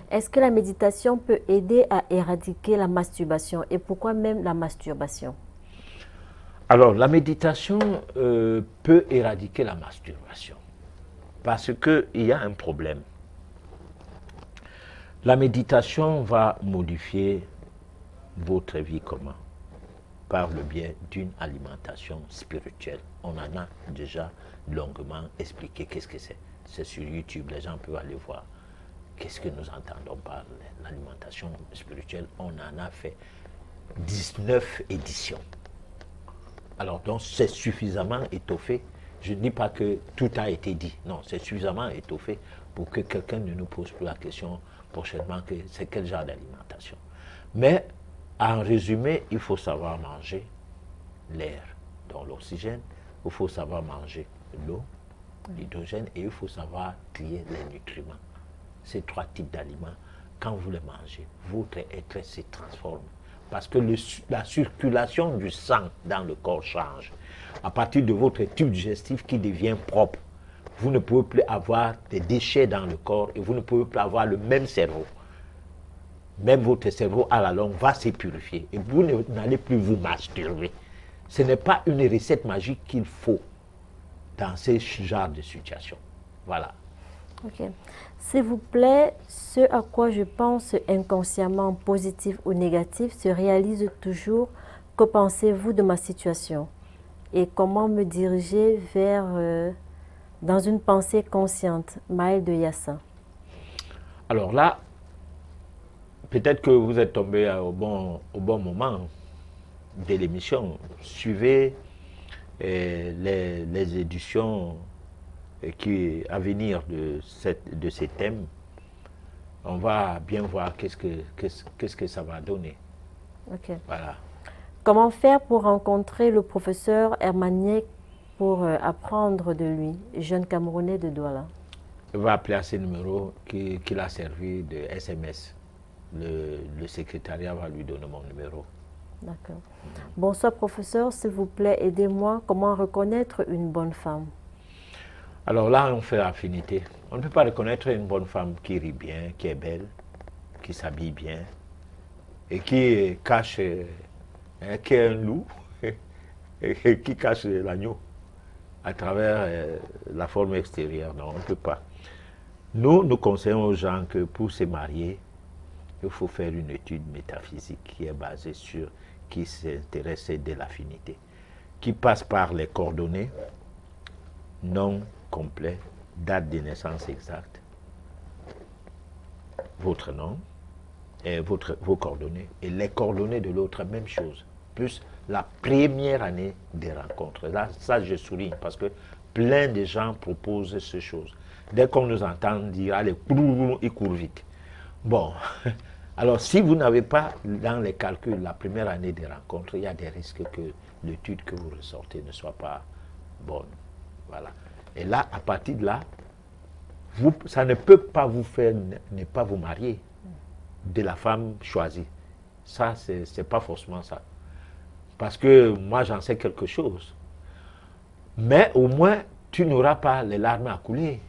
Est-ce que la méditation peut aider à éradiquer la masturbation? Et pourquoi même la masturbation? Alors, la méditation peut éradiquer la masturbation. Parce qu'il y a un problème. La méditation va modifier votre vie comment? Par le biais d'une alimentation spirituelle. On en a déjà longuement expliqué qu'est-ce que c'est. C'est sur YouTube, les gens peuvent aller voir. Qu'est-ce que nous entendons par l'alimentation spirituelle? On en a fait 19 éditions. Alors donc c'est suffisamment étoffé. Je ne dis pas que tout a été dit. Non, c'est suffisamment étoffé pour que quelqu'un ne nous pose plus la question prochainement que c'est quel genre d'alimentation. Mais en résumé, il faut savoir manger l'air, donc l'oxygène, il faut savoir manger l'eau, l'hydrogène, et il faut savoir trier les nutriments. Ces trois types d'aliments, quand vous les mangez, votre être se transforme. Parce que la circulation du sang dans le corps change. À partir de votre tube digestif qui devient propre, vous ne pouvez plus avoir des déchets dans le corps et vous ne pouvez plus avoir le même cerveau. Même votre cerveau à la longue va se purifier et vous n'allez plus vous masturber. Ce n'est pas une recette magique qu'il faut dans ce genre de situation. Voilà. Ok. S'il vous plaît, ce à quoi je pense inconsciemment, positif ou négatif, se réalise toujours. Que pensez-vous de ma situation? Et comment me diriger vers, dans une pensée consciente? Maël de Yassa. Alors là, peut-être que vous êtes tombé au bon moment de l'émission. Suivez les éditions à venir de ces thèmes. On va bien voir qu'est-ce que ça va donner. Ok. Voilà. Comment faire pour rencontrer le professeur Hermaniek pour apprendre de lui, jeune Camerounais de Douala? Il va appeler à ce numéro qu'il a servi de SMS. Le secrétariat va lui donner mon numéro. D'accord. Bonsoir professeur, s'il vous plaît, aidez-moi. Comment reconnaître une bonne femme? Alors là, on fait affinité. On ne peut pas reconnaître une bonne femme qui rit bien, qui est belle, qui s'habille bien et qui cache, qui est un loup et qui cache l'agneau à travers la forme extérieure. Non, on ne peut pas. Nous conseillons aux gens que pour se marier, il faut faire une étude métaphysique qui est basée sur, qui s'intéresse de l'affinité, qui passe par les coordonnées, nom complet, date de naissance exacte, votre nom, et vos coordonnées, et les coordonnées de l'autre, même chose, plus la première année des rencontres. Là, ça je souligne, parce que plein de gens proposent ces choses. Dès qu'on nous entend dire, allez, il court vite. Bon, alors si vous n'avez pas dans les calculs la première année des rencontres, il y a des risques que l'étude que vous ressortez ne soit pas bonne. Voilà. Et là, à partir de là, ça ne peut pas vous faire ne pas vous marier de la femme choisie. Ça, c'est pas forcément ça. Parce que moi, j'en sais quelque chose. Mais au moins, tu n'auras pas les larmes à couler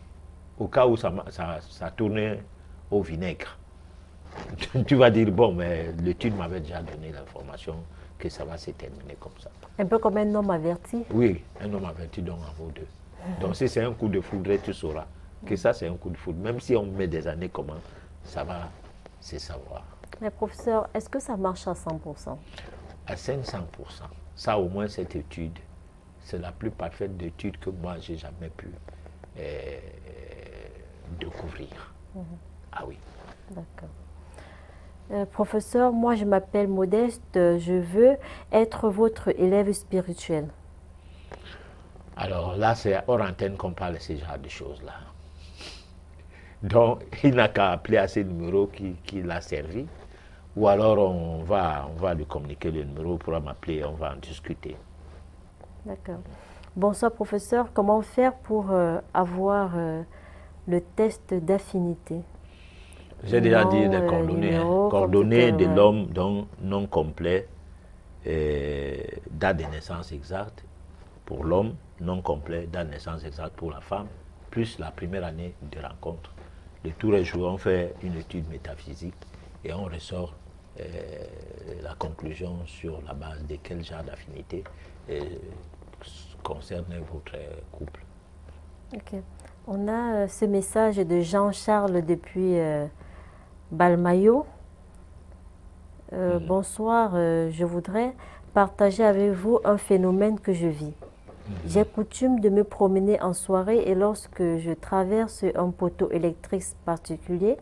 au cas où ça tournait au vinaigre. Tu vas dire, bon, mais l'étude m'avait déjà donné l'information que ça va se terminer comme ça. Un peu comme un homme averti? Oui, un homme averti donc en vaut deux. Donc si c'est un coup de foudre, tu sauras que ça c'est un coup de foudre. Même si on met des années comment, ça va se savoir. Mais professeur, est-ce que ça marche à 100%? À 500%. Ça au moins cette étude, c'est la plus parfaite étude que moi j'ai jamais pu découvrir. Ah oui. D'accord. Professeur, moi je m'appelle Modeste, je veux être votre élève spirituel. Alors là, c'est hors antenne qu'on parle de ce genre de choses-là. Donc, il n'a qu'à appeler à ce numéro qui l'a servi. Ou alors, on va lui communiquer le numéro, pour m'appeler, on va en discuter. D'accord. Bonsoir, professeur. Comment faire pour avoir le test d'affinité? J'ai déjà dit des coordonnées. Coordonnées de l'homme, donc nom complet, date de naissance exacte pour l'homme, nom complet, date de naissance exacte pour la femme, plus la première année de rencontre. De tous les jours, on fait une étude métaphysique et on ressort la conclusion sur la base de quel genre d'affinité concerne votre couple. Ok. On a ce message de Jean-Charles depuis Balmayo. Bonsoir, je voudrais partager avec vous un phénomène que je vis. J'ai coutume de me promener en soirée et lorsque je traverse un poteau électrique particulier,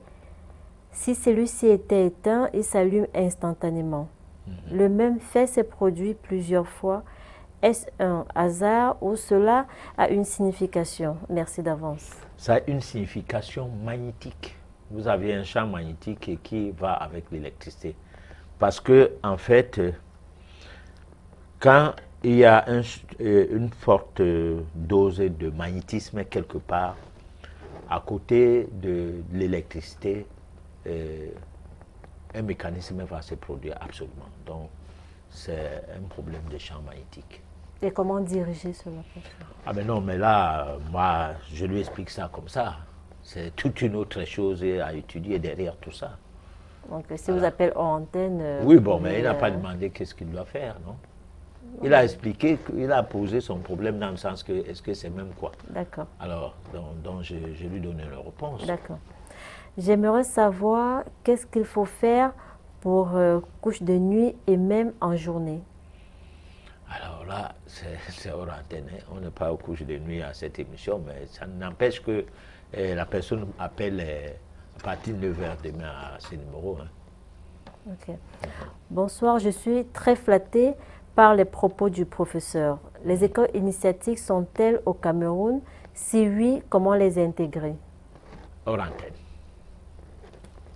si celui-ci était éteint, il s'allume instantanément. Le même fait s'est produit plusieurs fois. Est-ce un hasard ou cela a une signification? Merci d'avance. Ça a une signification magnétique. Vous avez un champ magnétique qui va avec l'électricité. Parce que, en fait, quand il y a une forte dose de magnétisme quelque part, à côté de l'électricité, un mécanisme va se produire absolument. Donc, c'est un problème de champ magnétique. Et comment diriger cela? Ah ben non, mais là, moi, je lui explique ça comme ça. C'est toute une autre chose à étudier derrière tout ça. Donc, si vous appelez en antenne... oui, bon, mais il n'a pas demandé qu'est-ce qu'il doit faire, non? Il a expliqué, il a posé son problème dans le sens que, est-ce que c'est même quoi? D'accord. Alors, donc je lui donne une réponse. D'accord. J'aimerais savoir qu'est-ce qu'il faut faire pour couche de nuit et même en journée. Alors là, c'est hors antenne. Hein. On n'est pas aux couches de nuit à cette émission, mais ça n'empêche que la personne appelle à partir de 9h demain à ce numéro. Hein. Ok. Bonsoir, je suis très flattée par les propos du professeur. Les écoles initiatiques sont-elles au Cameroun? Si oui, comment les intégrer? Hors antenne.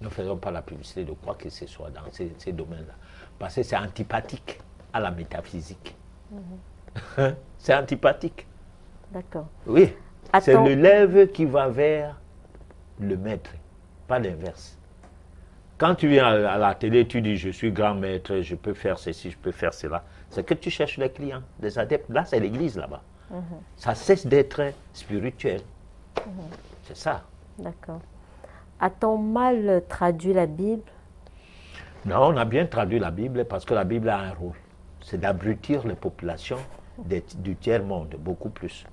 Nous ne faisons pas la publicité de quoi que ce soit dans ces domaines-là. Parce que c'est antipathique à la métaphysique. C'est antipathique. D'accord. Oui. C'est l'élève qui va vers le maître, pas l'inverse. Quand tu viens à la télé, tu dis je suis grand maître, je peux faire ceci, je peux faire cela. C'est que tu cherches les clients, les adeptes. Là, c'est l'église là-bas. Ça cesse d'être spirituel. C'est ça. D'accord. A-t-on mal traduit la Bible? Non, on a bien traduit la Bible parce que la Bible a un rôle. C'est d'abrutir les populations du tiers-monde, beaucoup plus.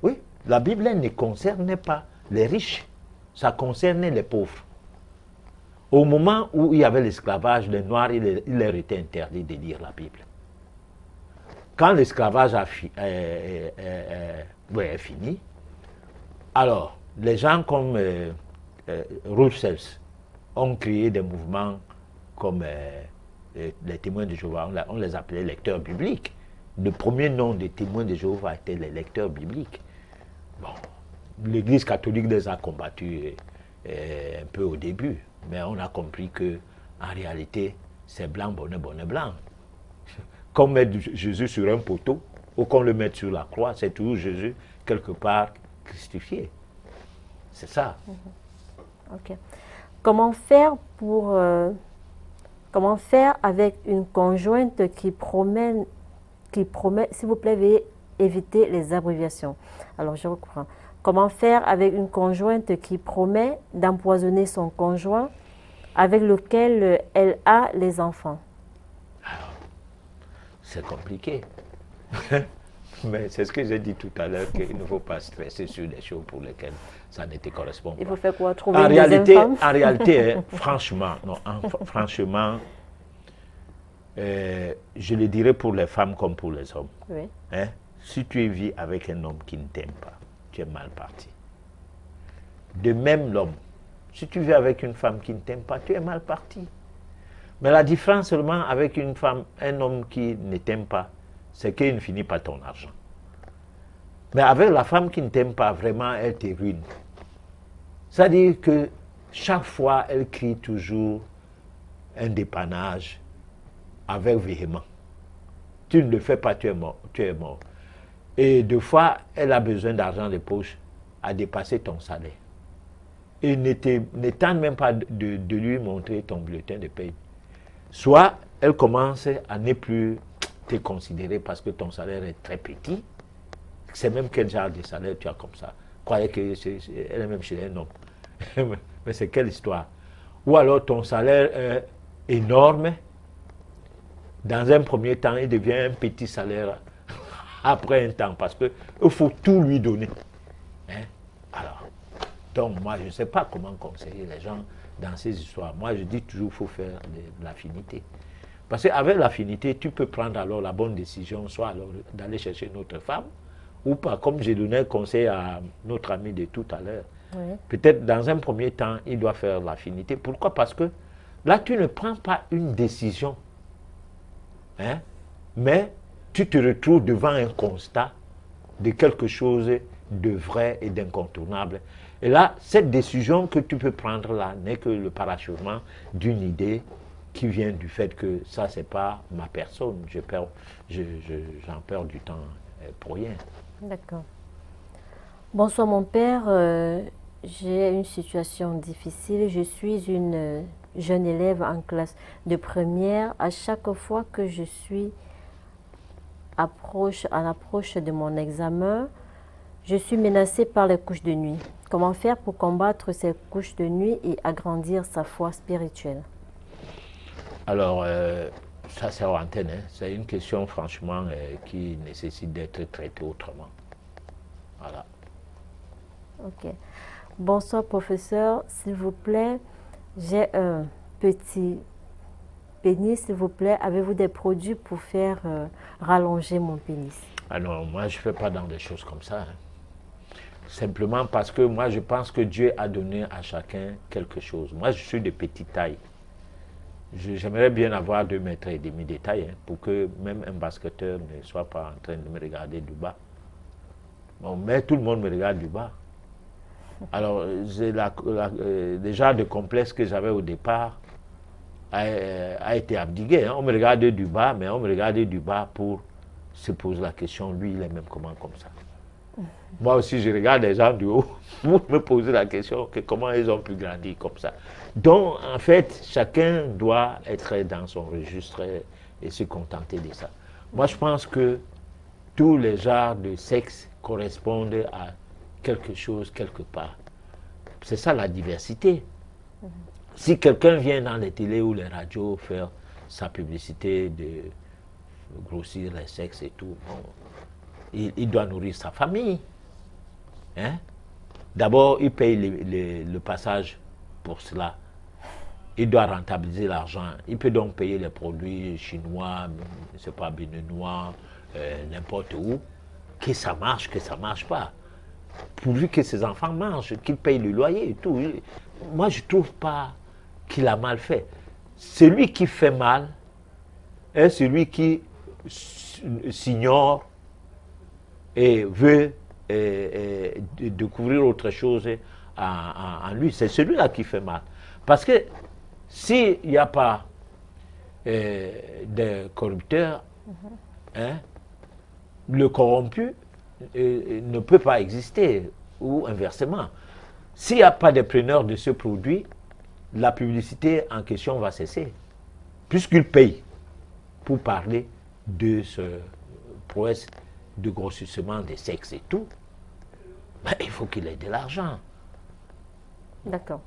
Oui, la Bible ne concerne pas les riches, ça concerne les pauvres. Au moment où il y avait l'esclavage, les Noirs, il leur était interdit de lire la Bible. Quand l'esclavage est fini, alors les gens comme Rousseau ont créé des mouvements comme les témoins de Jéhovah, on les appelait lecteurs bibliques. Le premier nom des témoins de Jéhovah était les lecteurs bibliques. Bon, l'Église catholique les a combattus un peu au début, mais on a compris que en réalité, c'est blanc, bonnet, bonnet, blanc. Qu'on mette Jésus sur un poteau ou qu'on le mette sur la croix, c'est toujours Jésus quelque part crucifié. C'est ça. Ok. Comment faire avec une conjointe qui promet, s'il vous plaît, veuillez éviter les abréviations. Alors, je reprends. Comment faire avec une conjointe qui promet d'empoisonner son conjoint avec lequel elle a les enfants? Alors, c'est compliqué. Mais c'est ce que j'ai dit tout à l'heure, qu'il ne faut pas stresser sur des choses pour lesquelles ça ne te correspond pas. Il faut faire quoi? Trouver une deuxième femme? En réalité, franchement, je le dirais pour les femmes comme pour les hommes. Oui. Hein? Si tu vis avec un homme qui ne t'aime pas, tu es mal parti. De même l'homme, si tu vis avec une femme qui ne t'aime pas, tu es mal parti. Mais la différence seulement avec une femme, un homme qui ne t'aime pas, c'est qu'il ne finit pas ton argent. Mais avec la femme qui ne t'aime pas, vraiment, elle te ruine. C'est-à-dire que chaque fois, elle crie toujours un dépannage avec véhément. Tu ne le fais pas, tu es mort. Tu es mort. Et deux fois, elle a besoin d'argent de poche à dépasser ton salaire. Et ne tente même pas de lui montrer ton bulletin de paye. Soit elle commence à ne plus te considérer parce que ton salaire est très petit. C'est même quel genre de salaire tu as comme ça. Croyez qu'elle est même chez un homme. Mais c'est quelle histoire? Ou alors ton salaire est énorme. Dans un premier temps, il devient un petit salaire après un temps parce qu'il faut tout lui donner. Hein? Alors, Donc moi, je ne sais pas comment conseiller les gens dans ces histoires. Moi, je dis toujours qu'il faut faire de l'affinité. Parce qu'avec l'affinité, tu peux prendre alors la bonne décision, soit alors d'aller chercher une autre femme, ou pas, comme j'ai donné un conseil à notre ami de tout à l'heure. Oui. Peut-être dans un premier temps, il doit faire l'affinité. Pourquoi? Parce que là, tu ne prends pas une décision, hein, mais tu te retrouves devant un constat de quelque chose de vrai et d'incontournable. Et là, cette décision que tu peux prendre là n'est que le parachèvement d'une idée qui vient du fait que ça, c'est pas ma personne. J'en perds du temps pour rien. D'accord. Bonsoir mon père, j'ai une situation difficile. Je suis une jeune élève en classe de première. À chaque fois que je suis en approche de mon examen, je suis menacée par les couches de nuit. Comment faire pour combattre ces couches de nuit et agrandir sa foi spirituelle? Alors, ça c'est en antenne, hein. C'est une question franchement qui nécessite d'être traitée autrement. Voilà. Ok. Bonsoir professeur, s'il vous plaît, j'ai un petit pénis, s'il vous plaît. Avez-vous des produits pour faire rallonger mon pénis? Alors, moi je ne fais pas dans des choses comme ça, hein. Simplement parce que moi je pense que Dieu a donné à chacun quelque chose. Moi je suis de petite taille. J'aimerais bien avoir 2,5 mètres de taille, hein, pour que même un basketteur ne soit pas en train de me regarder du bas. Bon, mais tout le monde me regarde du bas. Alors, déjà le complexe que j'avais au départ a été abdigué, hein. On me regardait du bas, mais on me regardait du bas pour se poser la question, lui il est même comment comme ça. Moi aussi, je regarde les gens du haut pour me poser la question que comment ils ont pu grandir comme ça. Donc, en fait, chacun doit être dans son registre et se contenter de ça. Moi, je pense que tous les genres de sexe correspondent à quelque chose quelque part. C'est ça la diversité. Si quelqu'un vient dans les télés ou les radios faire sa publicité de grossir les sexes et tout, bon, il doit nourrir sa famille. Hein? D'abord, il paye le passage pour cela. Il doit rentabiliser l'argent. Il peut donc payer les produits chinois, je ne sais pas, béninois, n'importe où. Que ça marche pas. Pourvu que ses enfants mangent, qu'ils payent le loyer et tout. Moi, je ne trouve pas qu'il a mal fait. Celui qui fait mal est celui qui s'ignore et veut découvrir autre chose en lui. C'est celui-là qui fait mal. Parce que s'il n'y a pas de corrupteurs, hein, le corrompu ne peut pas exister, ou inversement. S'il n'y a pas de preneur de ce produit, la publicité en question va cesser, puisqu'il paye pour parler de ce prouesse de grossissement des sexes et tout. Ben, il faut qu'il ait de l'argent. D'accord.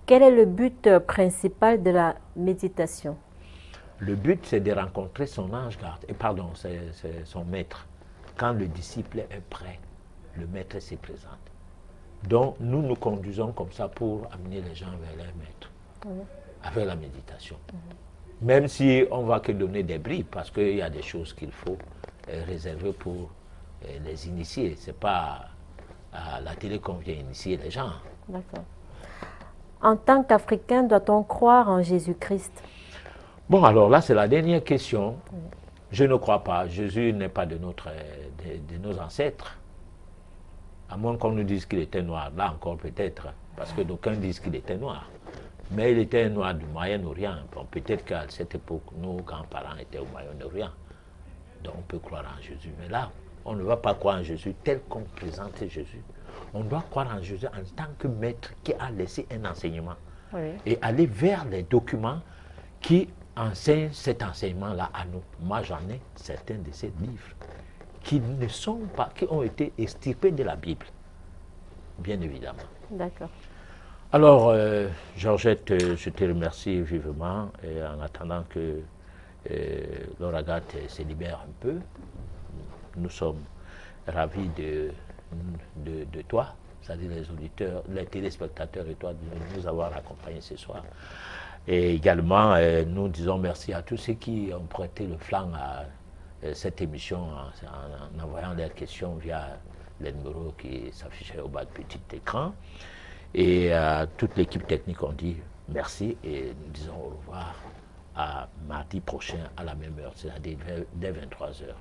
Quel est le but principal de la méditation? Le but, c'est de rencontrer son ange garde, c'est son maître. Quand le disciple est prêt, le maître se présente. Donc, nous nous conduisons comme ça pour amener les gens vers leur maître, avec la méditation. Même si on ne va que donner des bribes, parce qu'il y a des choses qu'il faut réserver pour les initiés. Ce n'est pas à la télé qu'on vient initier les gens. D'accord. En tant qu'Africain, doit-on croire en Jésus-Christ? Bon, alors là, c'est la dernière question. Je ne crois pas. Jésus n'est pas de nos ancêtres. À moins qu'on nous dise qu'il était noir. Là encore, peut-être. Parce que d'aucuns disent qu'il était noir. Mais il était un noir du Moyen-Orient. Bon, peut-être qu'à cette époque, nos grands-parents étaient au Moyen-Orient. Donc on peut croire en Jésus. Mais là, on ne va pas croire en Jésus tel qu'on présente Jésus. On doit croire en Jésus en tant que maître qui a laissé un enseignement. Oui. Et aller vers les documents qui enseignent cet enseignement-là à nous. Moi, j'en ai certains de ces livres qui ne sont pas, qui ont été extirpés de la Bible. Bien évidemment. D'accord. Alors, Georgette, je te remercie vivement. Et en attendant que Laura Agathe se libère un peu, nous sommes ravis de toi. c'est-à-dire les auditeurs, les téléspectateurs et toi de nous avoir accompagnés ce soir. Et également, nous disons merci à tous ceux qui ont prêté le flanc à cette émission en envoyant leurs questions via les numéros qui s'affichaient au bas du petit écran. Et à toute l'équipe technique, on dit merci et nous disons au revoir à mardi prochain à la même heure, c'est-à-dire dès 23h.